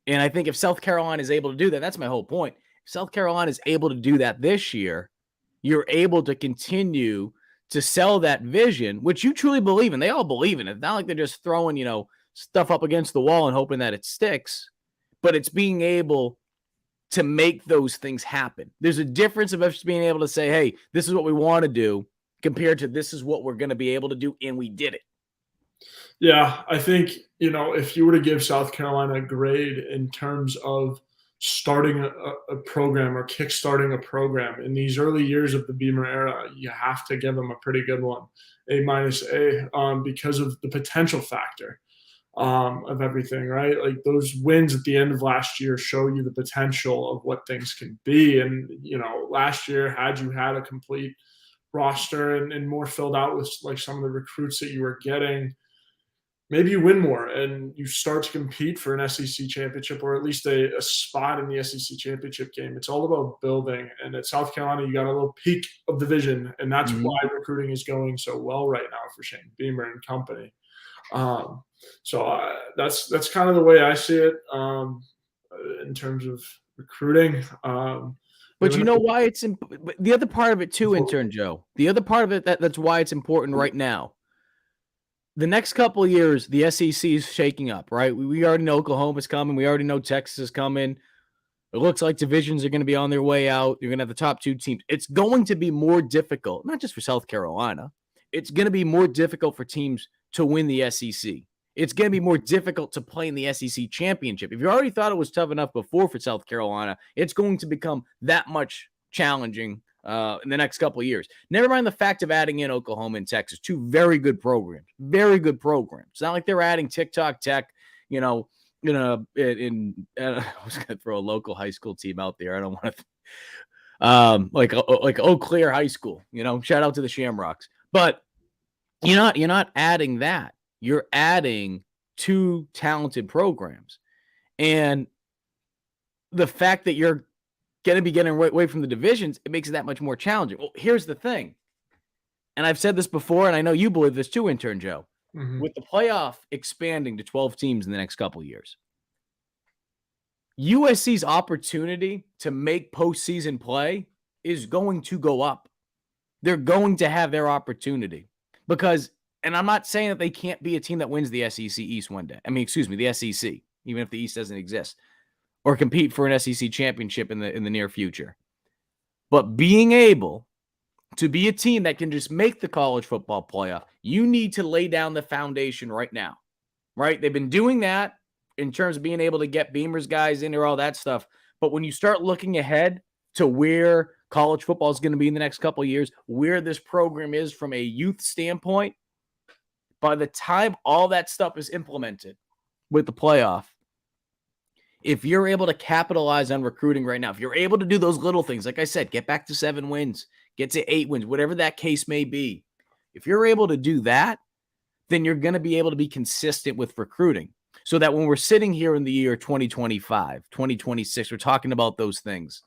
And I think if South Carolina is able to do that, that's my whole point. If South Carolina is able to do that this year, you're able to continue to sell that vision, which you truly believe in. They all believe in it. It's not like they're just throwing, stuff up against the wall and hoping that it sticks, but it's being able to make those things happen. There's a difference of us being able to say, hey, this is what we want to do compared to this is what we're going to be able to do, and we did it. Yeah, I think, if you were to give South Carolina a grade in terms of starting a program or kickstarting a program in these early years of the Beamer era, you have to give them a pretty good one, A-, because of the potential factor of everything, right? Like those wins at the end of last year show you the potential of what things can be. And, last year, had you had a complete roster and more filled out with like some of the recruits that you were getting, maybe you win more and you start to compete for an SEC championship or at least a spot in the SEC championship game. It's all about building. And at South Carolina, you got a little peak of the vision, and that's why recruiting is going so well right now for Shane Beamer and company. So that's kind of the way I see it in terms of recruiting. But you know why it's the other part of it too, Intern Joe. The other part of it that's why it's important right now. The next couple of years, the SEC is shaking up, right? We already know Oklahoma's coming. We already know Texas is coming. It looks like divisions are going to be on their way out. You're going to have the top 2 teams. It's going to be more difficult, not just for South Carolina. It's going to be more difficult for teams to win the SEC. It's going to be more difficult to play in the SEC championship. If you already thought it was tough enough before for South Carolina, it's going to become that much challenging in the next couple of years. Never mind the fact of adding in Oklahoma and Texas, 2 very good programs. Very good programs. It's not like they're adding TikTok Tech, I was going to throw a local high school team out there. I don't want to, like Eau Claire High School, shout out to the Shamrocks. But you're not adding that. You're adding 2 talented programs. And the fact that you're going to be getting away from the divisions, it makes it that much more challenging. Well, here's the thing. And I've said this before, and I know you believe this too, Intern Joe. With the playoff expanding to 12 teams in the next couple of years, USC's opportunity to make postseason play is going to go up. They're going to have their opportunity because, and I'm not saying that they can't be a team that wins the SEC East one day. The SEC, even if the East doesn't exist, or compete for an SEC championship in the near future. But being able to be a team that can just make the college football playoff, you need to lay down the foundation right now, right? They've been doing that in terms of being able to get Beamer's guys in there, all that stuff. But when you start looking ahead to where college football is going to be in the next couple of years, where this program is from a youth standpoint, by the time all that stuff is implemented with the playoff, if you're able to capitalize on recruiting right now, if you're able to do those little things, like I said, get back to 7 wins, get to 8 wins, whatever that case may be. If you're able to do that, then you're going to be able to be consistent with recruiting so that when we're sitting here in the year 2025, 2026, we're talking about those things.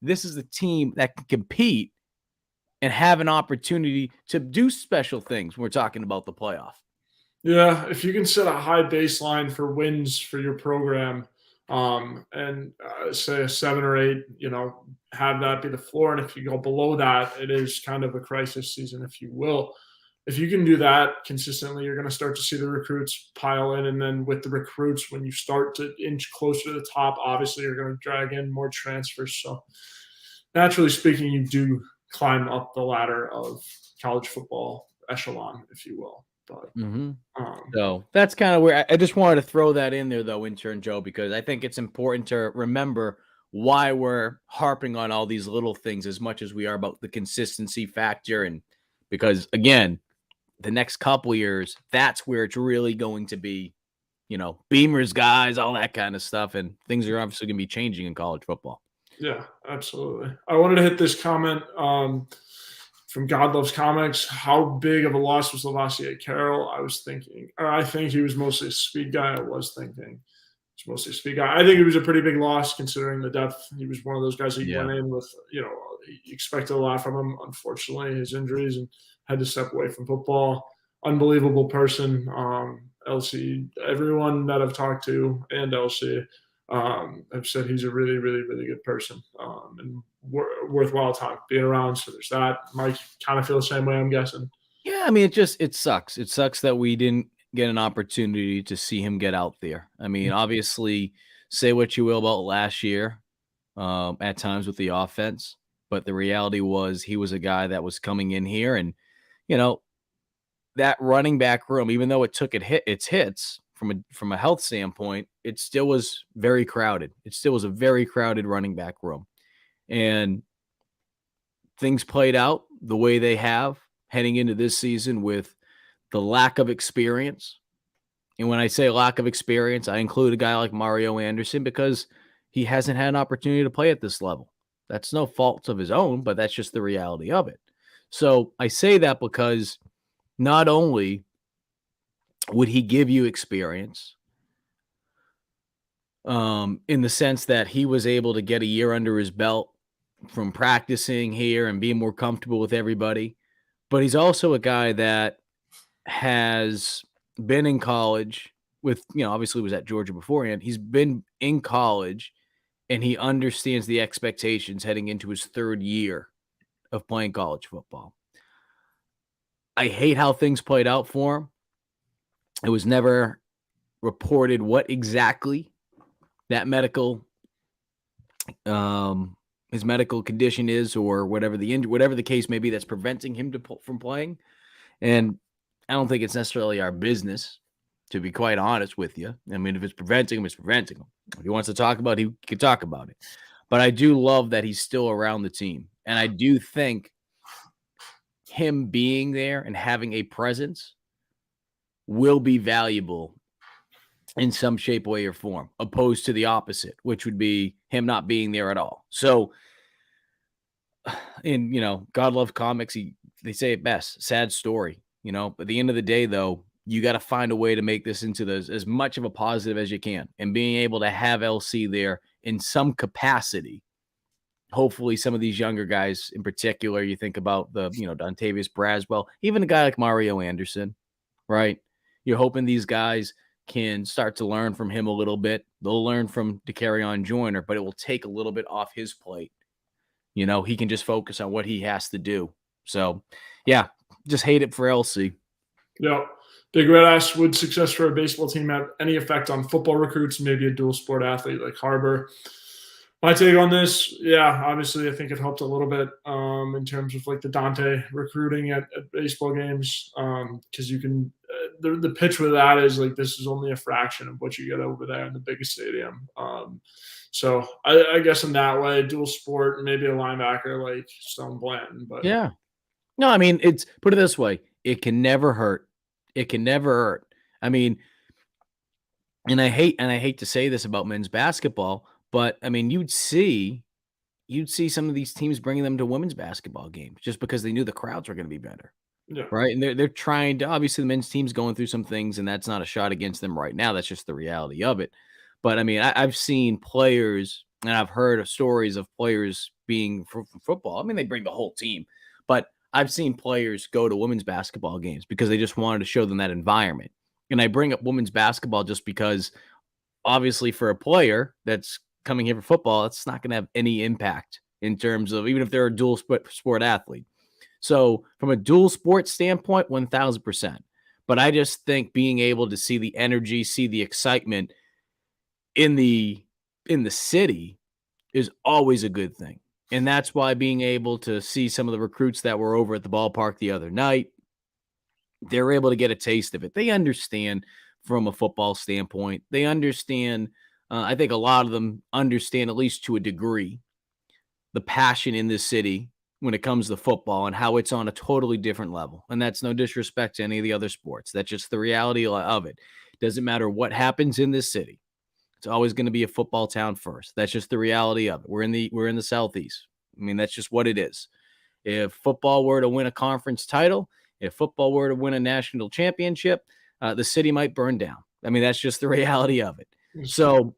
This is a team that can compete and have an opportunity to do special things when we're talking about the playoff. Yeah, if you can set a high baseline for wins for your program, and say a 7 or 8, have that be the floor. And if you go below that, it is kind of a crisis season, if you will. If you can do that consistently, you're going to start to see the recruits pile in. And then with the recruits, when you start to inch closer to the top, obviously you're going to drag in more transfers. So naturally speaking, you do climb up the ladder of college football echelon, if you will. But So that's kind of where I just wanted to throw that in there, though, Intern Joe, because I think it's important to remember why we're harping on all these little things as much as we are about the consistency factor. And because, again, the next couple years, that's where it's really going to be, Beamers, guys, all that kind of stuff. And things are obviously going to be changing in college football. yeah, absolutely. I wanted to hit this comment from God Loves Comics. How big of a loss was Lovasea Carroll? I think he was mostly a speed guy. It's mostly a speed guy. I think it was a pretty big loss considering the depth. He was one of those guys who went in with, you expected a lot from him. Unfortunately, his injuries and had to step away from football. Unbelievable person. LC, everyone that I've talked to and LC have said he's a really, really, really good person and worthwhile time being around. So there's that. Mike kind of feel the same way, I'm guessing. Yeah, I mean, it sucks. It sucks that we didn't get an opportunity to see him get out there. I mean, obviously, say what you will about last year, at times with the offense, but the reality was he was a guy that was coming in here, and you know that running back room, even though it took its hits from a health standpoint, it still was very crowded. It still was a very crowded running back room, and things played out the way they have heading into this season with the lack of experience. And when I say lack of experience, I include a guy like Mario Anderson because he hasn't had an opportunity to play at this level. That's no fault of his own, but that's just the reality of it. So I say that because not only would he give you experience, in the sense that he was able to get a year under his belt from practicing here and being more comfortable with everybody, but he's also a guy that has been in college with, obviously was at Georgia beforehand. He's been in college and he understands the expectations heading into his third year of playing college football. I hate how things played out for him. It was never reported what exactly that his medical condition is, or whatever the case may be that's preventing him from playing. And I don't think it's necessarily our business, to be quite honest with you. I mean, if it's preventing him, it's preventing him. If he wants to talk about it, he can talk about it. But I do love that he's still around the team. And I do think him being there and having a presence will be valuable in some shape, way, or form, opposed to the opposite, which would be him not being there at all. So, God Love Comics, they say it best, sad story. At the end of the day, though, you got to find a way to make this into as much of a positive as you can. And being able to have LC there in some capacity, hopefully some of these younger guys in particular, you think about the, Dontavius Braswell, even a guy like Mario Anderson, right? You're hoping these guys can start to learn from him a little bit. They'll learn from DeCarrion Joyner, but it will take a little bit off his plate. He can just focus on what he has to do. So, yeah, just hate it for LC. Yeah. Big Red asks, would success for a baseball team have any effect on football recruits, maybe a dual sport athlete like Harbor? My take on this, yeah, obviously I think it helped a little bit in terms of like the Dante recruiting at baseball games, because you can the pitch with that is like this is only a fraction of what you get over there in the biggest stadium. So I guess in that way, dual sport, maybe a linebacker like Stone Blanton, but yeah. No, I mean, put it this way. It can never hurt. It can never hurt. I mean, and I hate to say this about men's basketball, but I mean, you'd see some of these teams bringing them to women's basketball games just because they knew the crowds were going to be better. yeah. Right. And they're trying to, obviously the men's team's going through some things, and that's not a shot against them right now. That's just the reality of it. But I mean, I've seen players and I've heard of stories of players being from football. I mean, they bring the whole team, But I've seen players go to women's basketball games because they just wanted to show them that environment. And I bring up women's basketball just because obviously for a player that's coming here for football, it's not going to have any impact in terms of even if they're a dual sport athlete. So from a dual sport standpoint, 1000%. But I just think being able to see the energy, see the excitement in the city is always a good thing. And that's why being able to see some of the recruits that were over at the ballpark the other night, they're able to get a taste of it. They understand from a football standpoint. They understand, I think a lot of them understand, at least to a degree, the passion in this city when it comes to football and how it's on a totally different level. And that's no disrespect to any of the other sports. That's just the reality of it. Doesn't matter what happens in this city. It's always going to be a football town first. That's just the reality of it. We're in the Southeast. I mean, that's just what it is. If football were to win a conference title, if football were to win a national championship, the city might burn down. I mean, that's just the reality of it. So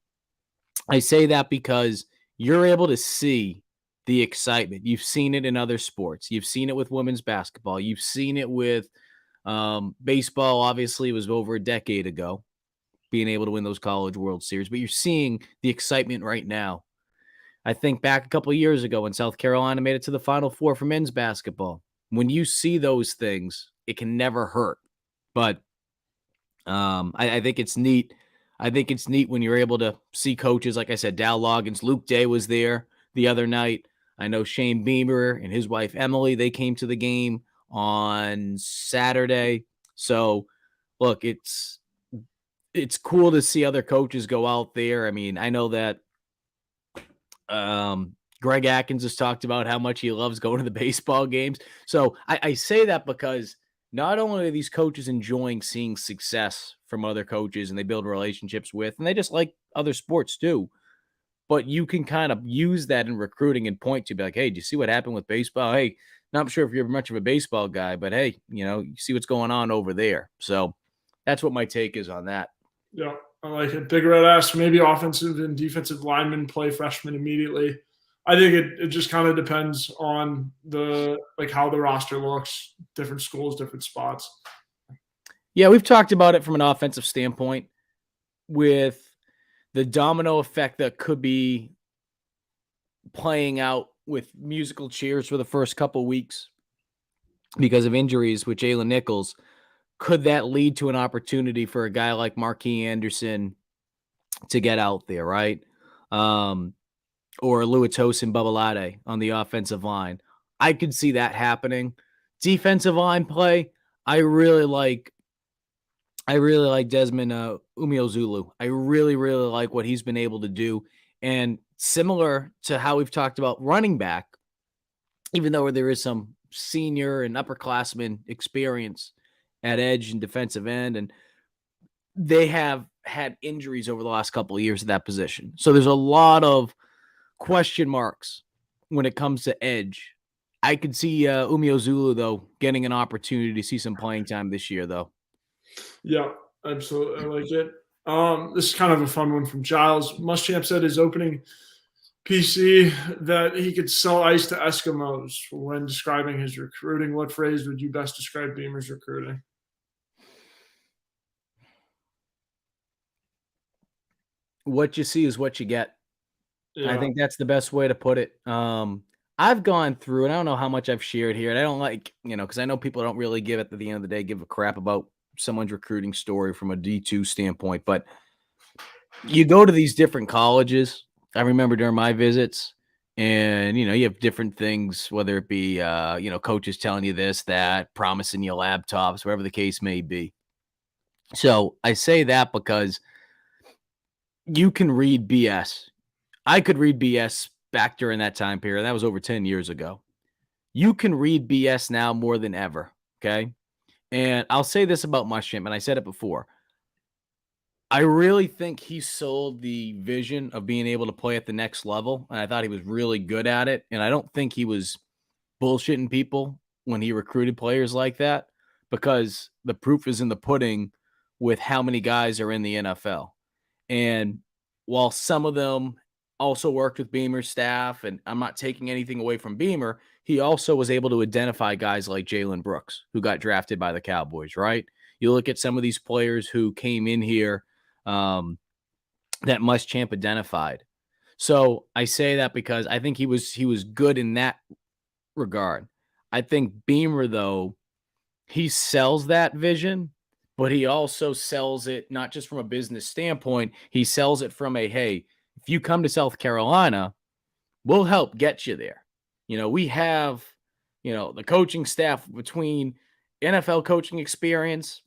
I say that because you're able to see the excitement. You've seen it in other sports. You've seen it with women's basketball. You've seen it with baseball. Obviously, it was over a decade ago, being able to win those College World Series. But you're seeing the excitement right now. I think back a couple of years ago when South Carolina made it to the Final Four for men's basketball. When you see those things, it can never hurt. But I think it's neat. I think it's neat when you're able to see coaches, like I said, Dal Loggins, Luke Day was there the other night. I know Shane Beamer and his wife, Emily, they came to the game on Saturday. So, look, it's cool to see other coaches go out there. I mean, I know that Greg Atkins has talked about how much he loves going to the baseball games. So I say that because not only are these coaches enjoying seeing success from other coaches and they build relationships with, and they just like other sports too, but you can kind of use that in recruiting and point to be like, hey, do you see what happened with baseball? Hey, not sure if you're much of a baseball guy, but hey, you see what's going on over there. So that's what my take is on that. Yeah, I like it. Big Red asked, maybe offensive and defensive linemen play freshmen immediately. I think it just kind of depends on how the roster looks, different schools, different spots. Yeah, we've talked about it from an offensive standpoint with the domino effect that could be playing out with musical chairs for the first couple weeks because of injuries with Jalen Nichols. Could that lead to an opportunity for a guy like Marquis Anderson to get out there, right? Or Luatosin Babalade on the offensive line. I could see that happening. Defensive line play, I really like Desmond Umeozulu. I really, really like what he's been able to do. And similar to how we've talked about running back, even though there is some senior and upperclassmen experience at edge and defensive end, and they have had injuries over the last couple of years at that position. So there's a lot of question marks when it comes to edge. I could see Umeozulu, though, getting an opportunity to see some playing time this year, though. Yeah, absolutely. I like it. This is kind of a fun one from Giles. Muschamp said his opening PC that he could sell ice to Eskimos when describing his recruiting. What phrase would you best describe Beamer's recruiting? What you see is what you get. Yeah. I think that's the best way to put it. I've gone through, and I don't know how much I've shared here. And I don't like, because I know people don't really give at the end of the day, give a crap about someone's recruiting story from a D2 standpoint. But you go to these different colleges. I remember during my visits, and you have different things, whether it be coaches telling you this, that, promising you laptops, whatever the case may be. So I say that because you can read BS. I could read BS back during that time period. That was over 10 years ago. You can read BS now more than ever. Okay. And I'll say this about Muschamp, and I said it before. I really think he sold the vision of being able to play at the next level. And I thought he was really good at it. And I don't think he was bullshitting people when he recruited players like that, because the proof is in the pudding with how many guys are in the NFL. And while some of them also worked with Beamer's staff, and I'm not taking anything away from Beamer. He also was able to identify guys like Jalen Brooks, who got drafted by the Cowboys, right? You look at some of these players who came in here that Muschamp identified. So I say that because I think he was good in that regard. I think Beamer, though, he sells that vision, but he also sells it not just from a business standpoint. He sells it from a, hey, if you come to South Carolina, we'll help get you there. We have, the coaching staff between NFL coaching experience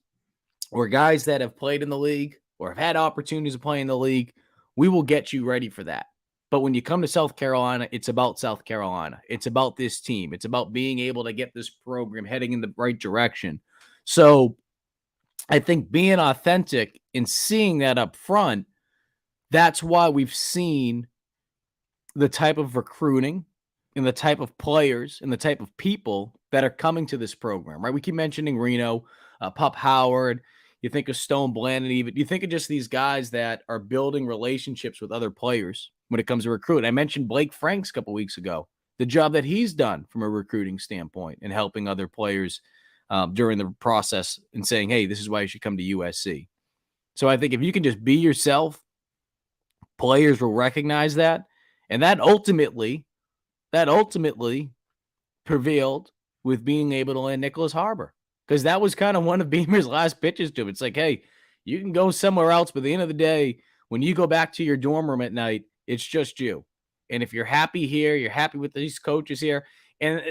or guys that have played in the league or have had opportunities to play in the league. We will get you ready for that. But when you come to South Carolina, it's about South Carolina. It's about this team. It's about being able to get this program heading in the right direction. So I think being authentic and seeing that up front, that's why we've seen the type of recruiting and the type of players and the type of people that are coming to this program, right? We keep mentioning Reno, Pup Howard. You think of Stone Bland, and even you think of just these guys that are building relationships with other players when it comes to recruiting. I mentioned Blake Franks a couple weeks ago, the job that he's done from a recruiting standpoint and helping other players during the process and saying, hey, this is why you should come to USC. So I think if you can just be yourself, players will recognize that. And that ultimately prevailed with being able to land Nicholas Harbor, because that was kind of one of Beamer's last pitches to him. It's like, hey, you can go somewhere else, but at the end of the day, when you go back to your dorm room at night, it's just you. And if you're happy here, you're happy with these coaches here. And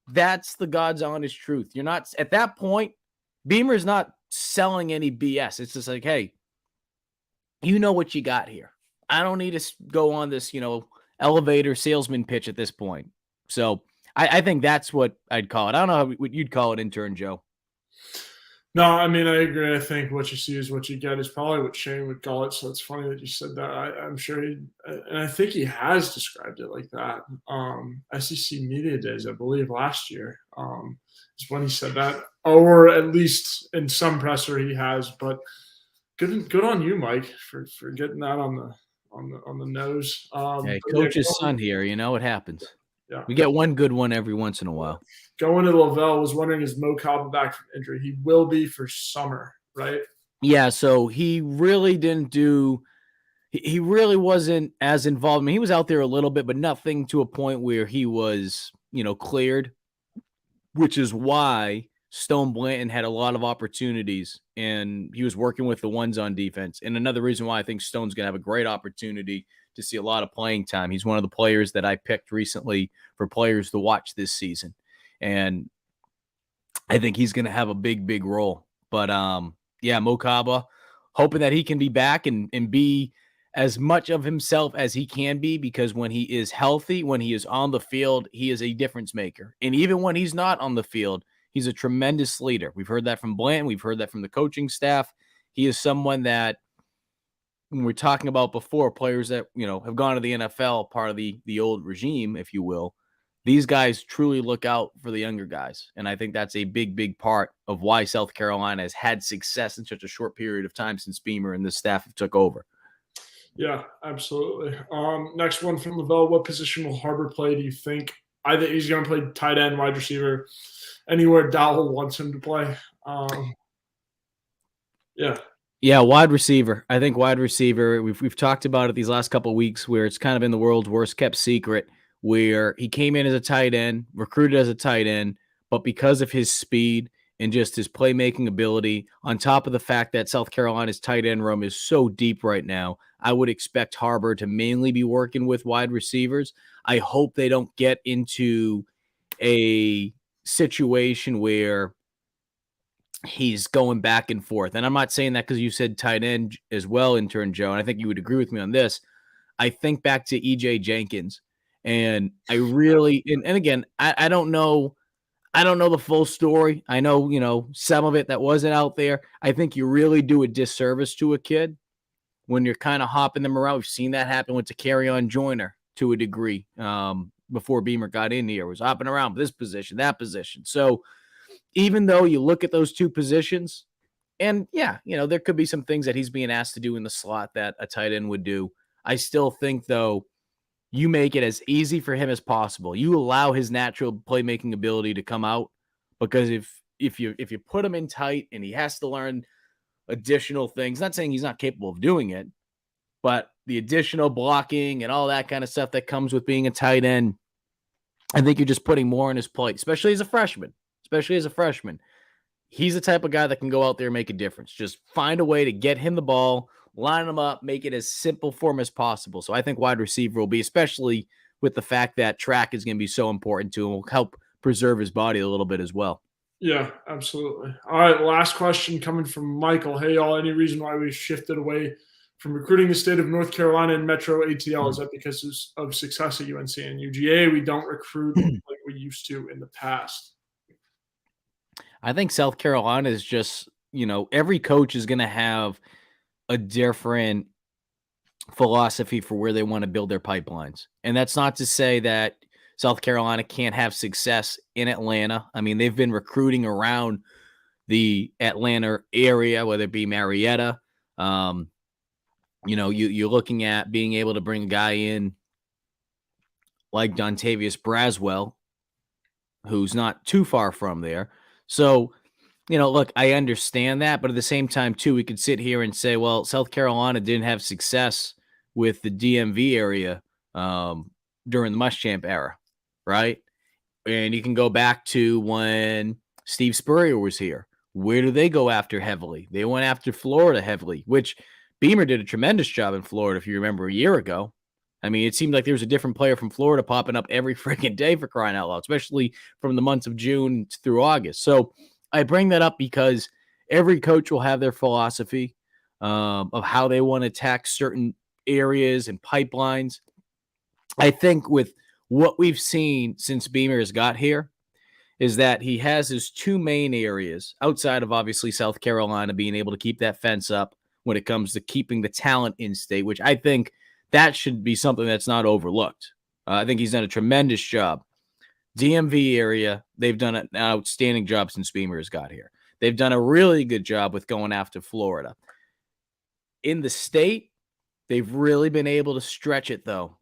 that's the God's honest truth. You're not, at that point, Beamer's not selling any BS. It's just like, hey, you know what you got here. I don't need to go on this, elevator salesman pitch at this point. So I think that's what I'd call it. I don't know what you'd call it, intern Joe. No, I mean, I agree. I think what you see is what you get is probably what Shane would call it. So it's funny that you said that. I'm sure and I think he has described it like that. SEC Media Days, I believe, last year is when he said that, or at least in some presser he has. But good on you, Mike, for getting that on the nose. Hey, coach's son here, it happens. Yeah. We get one good one every once in a while. Going to Lavelle, was wondering, is Mo Kaba back from injury? He will be for summer, right? Yeah, so he really didn't do – he really wasn't as involved. I mean, he was out there a little bit, but nothing to a point where he was, cleared, which is why Stone Blanton had a lot of opportunities, and he was working with the ones on defense. And another reason why I think Stone's going to have a great opportunity to see a lot of playing time. He's one of the players that I picked recently for players to watch this season. And I think he's going to have a big, big role. But, Mo Kaba, hoping that he can be back and be as much of himself as he can be, because when he is healthy, when he is on the field, he is a difference maker. And even when he's not on the field, he's a tremendous leader. We've heard that from Blanton. We've heard that from the coaching staff. He is someone that, when we're talking about before, players that, have gone to the NFL, part of the old regime, if you will, these guys truly look out for the younger guys. And I think that's a big, big part of why South Carolina has had success in such a short period of time since Beamer and the staff have took over. Yeah, absolutely. Next one from Lavelle. What position will Harbor play, do you think? I think he's going to play tight end, wide receiver, anywhere Dowell wants him to play. Yeah, wide receiver. I think wide receiver, we've talked about it these last couple of weeks, where it's kind of been the world's worst kept secret, where he came in as a tight end, recruited as a tight end, but because of his speed and just his playmaking ability, on top of the fact that South Carolina's tight end room is so deep right now, I would expect Harbor to mainly be working with wide receivers. I hope they don't get into a situation where he's going back and forth. And I'm not saying that because you said tight end as well, intern Joe, and I think you would agree with me on this. I think back to EJ Jenkins, and I really, and again, I don't know the full story. I know, some of it that wasn't out there. I think you really do a disservice to a kid when you're kind of hopping them around. We've seen that happen with Takarion Joyner to a degree before Beamer got in here. Was hopping around this position, that position. So even though you look at those two positions, and there could be some things that he's being asked to do in the slot that a tight end would do. I still think, though, you make it as easy for him as possible. You allow his natural playmaking ability to come out, because if you put him in tight and he has to learn additional things, not saying he's not capable of doing it, but the additional blocking and all that kind of stuff that comes with being a tight end, I think you're just putting more on his plate, especially as a freshman. Especially as a freshman. He's the type of guy that can go out there and make a difference. Just find a way to get him the ball, line him up, make it as simple for him as possible. So I think wide receiver will be, especially with the fact that track is going to be so important to him, will help preserve his body a little bit as well. Yeah, absolutely. All right, last question coming from Michael. Hey, y'all, any reason why we've shifted away from recruiting the state of North Carolina and Metro ATL? Is that because of success at UNC and UGA? We don't recruit like we used to in the past. I think South Carolina is just, every coach is going to have a different philosophy for where they want to build their pipelines. And that's not to say that South Carolina can't have success in Atlanta. I mean, they've been recruiting around the Atlanta area, whether it be Marietta. You're looking at being able to bring a guy in like Dontavius Braswell, who's not too far from there. So, look, I understand that, but at the same time, too, we could sit here and say, well, South Carolina didn't have success with the DMV area during the Muschamp era, right? And you can go back to when Steve Spurrier was here. Where do they go after heavily? They went after Florida heavily, which Beamer did a tremendous job in Florida, if you remember, a year ago. I mean, it seemed like there was a different player from Florida popping up every freaking day, for crying out loud, especially from the months of June through August. So I bring that up because every coach will have their philosophy of how they want to attack certain areas and pipelines. I think with what we've seen since Beamer has got here is that he has his two main areas outside of obviously South Carolina being able to keep that fence up when it comes to keeping the talent in state, which I think that should be something that's not overlooked. I think he's done a tremendous job. DMV area, they've done an outstanding job since Beamer has got here. They've done a really good job with going after Florida. In the state, they've really been able to stretch it, though,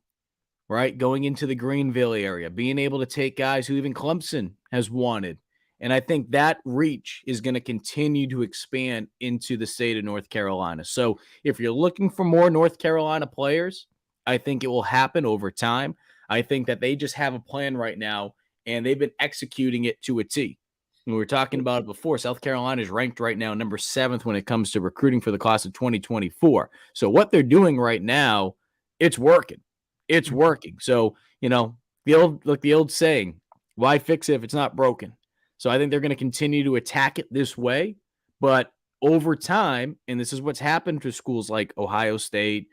right? Going into the Greenville area, being able to take guys who even Clemson has wanted. And I think that reach is going to continue to expand into the state of North Carolina. So if you're looking for more North Carolina players, I think it will happen over time. I think that they just have a plan right now, and they've been executing it to a T. We were talking about it before. South Carolina is ranked right now number 7th when it comes to recruiting for the class of 2024. So what they're doing right now, it's working. It's working. So, the old saying, why fix it if it's not broken? So I think they're going to continue to attack it this way. But over time, and this is what's happened to schools like Ohio State,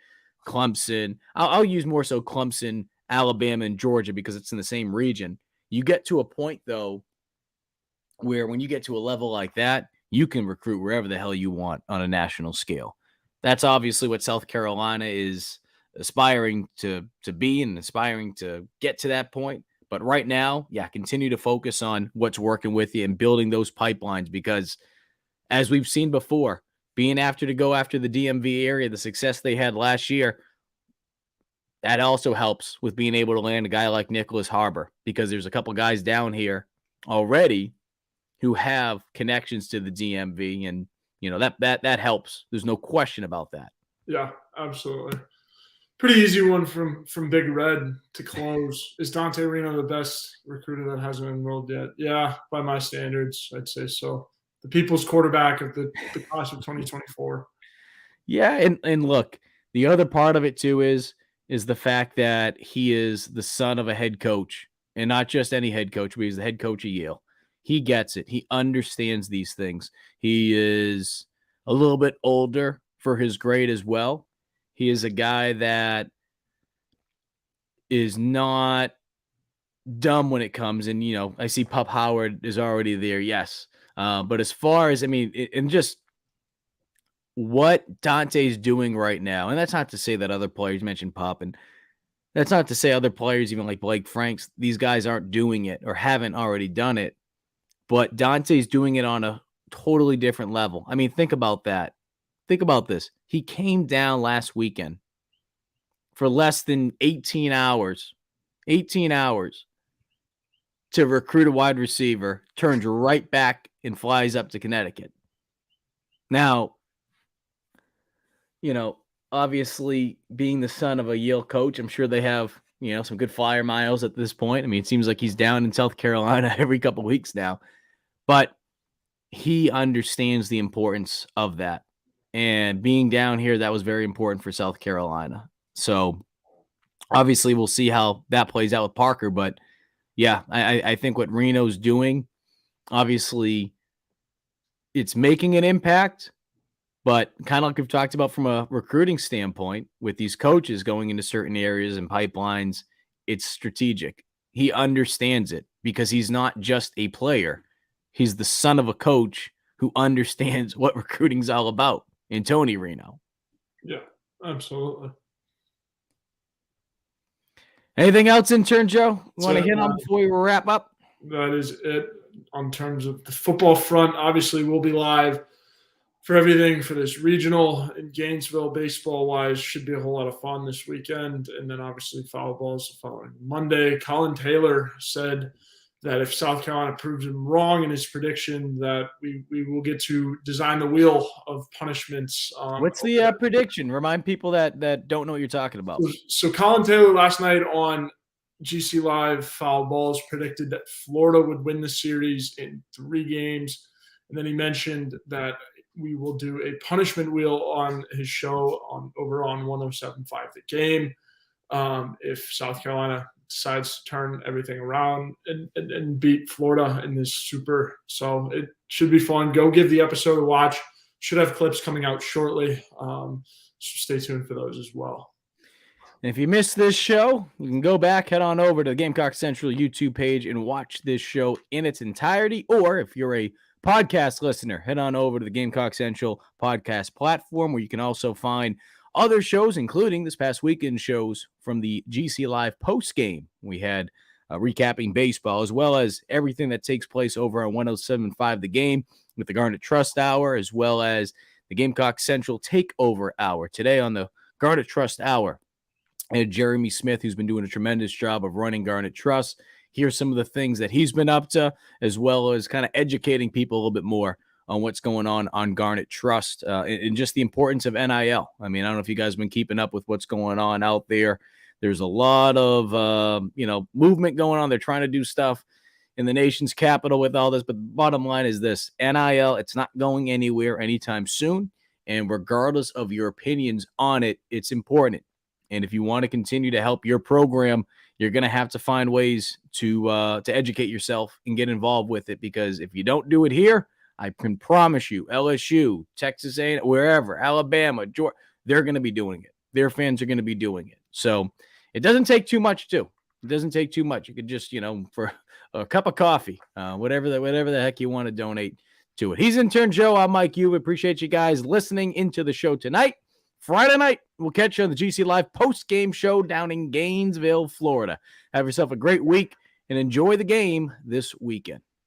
Clemson, I'll use more so Clemson, Alabama, and Georgia because it's in the same region. You get to a point, though, where when you get to a level like that, you can recruit wherever the hell you want on a national scale. That's obviously what South Carolina is aspiring to be and aspiring to get to that point. But right now, continue to focus on what's working with you and building those pipelines because, as we've seen before, being after to go after the DMV area, the success they had last year, that also helps with being able to land a guy like Nicholas Harbor because there's a couple guys down here already who have connections to the DMV, and that helps. There's no question about that. Yeah, absolutely. Pretty easy one from Big Red to close. Is Dante Reno the best recruiter that hasn't enrolled yet? Yeah, by my standards, I'd say so. The people's quarterback of the class of 2024. Yeah, and look, the other part of it too is the fact that he is the son of a head coach, and not just any head coach, but he's the head coach of Yale. He gets it. He understands these things. He is a little bit older for his grade as well. He is a guy that is not dumb when it comes. And, I see Pup Howard is already there. Yes. But as far as, and just what Dante's doing right now, and that's not to say that other players mentioned Pup, and that's not to say other players, even like Blake Franks, these guys aren't doing it or haven't already done it. But Dante's doing it on a totally different level. I mean, think about that. Think about this. He came down last weekend for less than 18 hours to recruit a wide receiver, turns right back and flies up to Connecticut. Now, obviously being the son of a Yale coach, I'm sure they have, some good flyer miles at this point. I mean, it seems like he's down in South Carolina every couple of weeks now, but he understands the importance of that. And being down here, that was very important for South Carolina. So obviously we'll see how that plays out with Parker, but yeah, I think what Reno's doing, obviously it's making an impact. But kind of like we've talked about from a recruiting standpoint with these coaches going into certain areas and pipelines, it's strategic. He understands it because he's not just a player. He's the son of a coach who understands what recruiting's all about in Tony Reno. Yeah, absolutely. Anything else, Intern Joe? You want to hit on before we wrap up? That is it on terms of the football front. Obviously, we'll be live for everything for this regional in Gainesville baseball-wise. Should be a whole lot of fun this weekend. And then obviously foul balls the following Monday. Colin Taylor said that if South Carolina proves him wrong in his prediction, that we will get to design the wheel of punishments. What's the prediction? Remind people that don't know what you're talking about. So Colin Taylor last night on GC Live Foul Balls predicted that Florida would win the series in 3 games. And then he mentioned that we will do a punishment wheel on his show over on 107.5 The Game. If South Carolina decides to turn everything around and beat Florida in this super. So it should be fun. Go give the episode a watch. Should have clips coming out shortly. So stay tuned for those as well. And if you missed this show, you can go back, head on over to the Gamecock Central YouTube page and watch this show in its entirety. Or if you're a podcast listener, head on over to the Gamecock Central podcast platform where you can also find other shows, including this past weekend shows from the GC Live post game. We had recapping baseball, as well as everything that takes place over on 107.5 The Game with the Garnet Trust Hour, as well as the Gamecock Central Takeover Hour. Today on the Garnet Trust Hour, and Jeremy Smith, who's been doing a tremendous job of running Garnet Trust. Here's some of the things that he's been up to, as well as kind of educating people a little bit more on what's going on Garnet Trust and just the importance of NIL. I mean, I don't know if you guys have been keeping up with what's going on out there. There's a lot of, movement going on. They're trying to do stuff in the nation's capital with all this. But the bottom line is this: NIL, it's not going anywhere anytime soon. And regardless of your opinions on it, it's important. And if you want to continue to help your program, you're going to have to find ways to educate yourself and get involved with it. Because if you don't do it here, I can promise you, LSU, Texas A&M, wherever, Alabama, Georgia, they're going to be doing it. Their fans are going to be doing it. So it doesn't take too much, too. It doesn't take too much. You could just, for a cup of coffee, whatever the heck you want to donate to it. He's Intern Joe. I'm Mike Yu. Appreciate you guys listening into the show tonight. Friday night, we'll catch you on the GC Live post-game show down in Gainesville, Florida. Have yourself a great week and enjoy the game this weekend.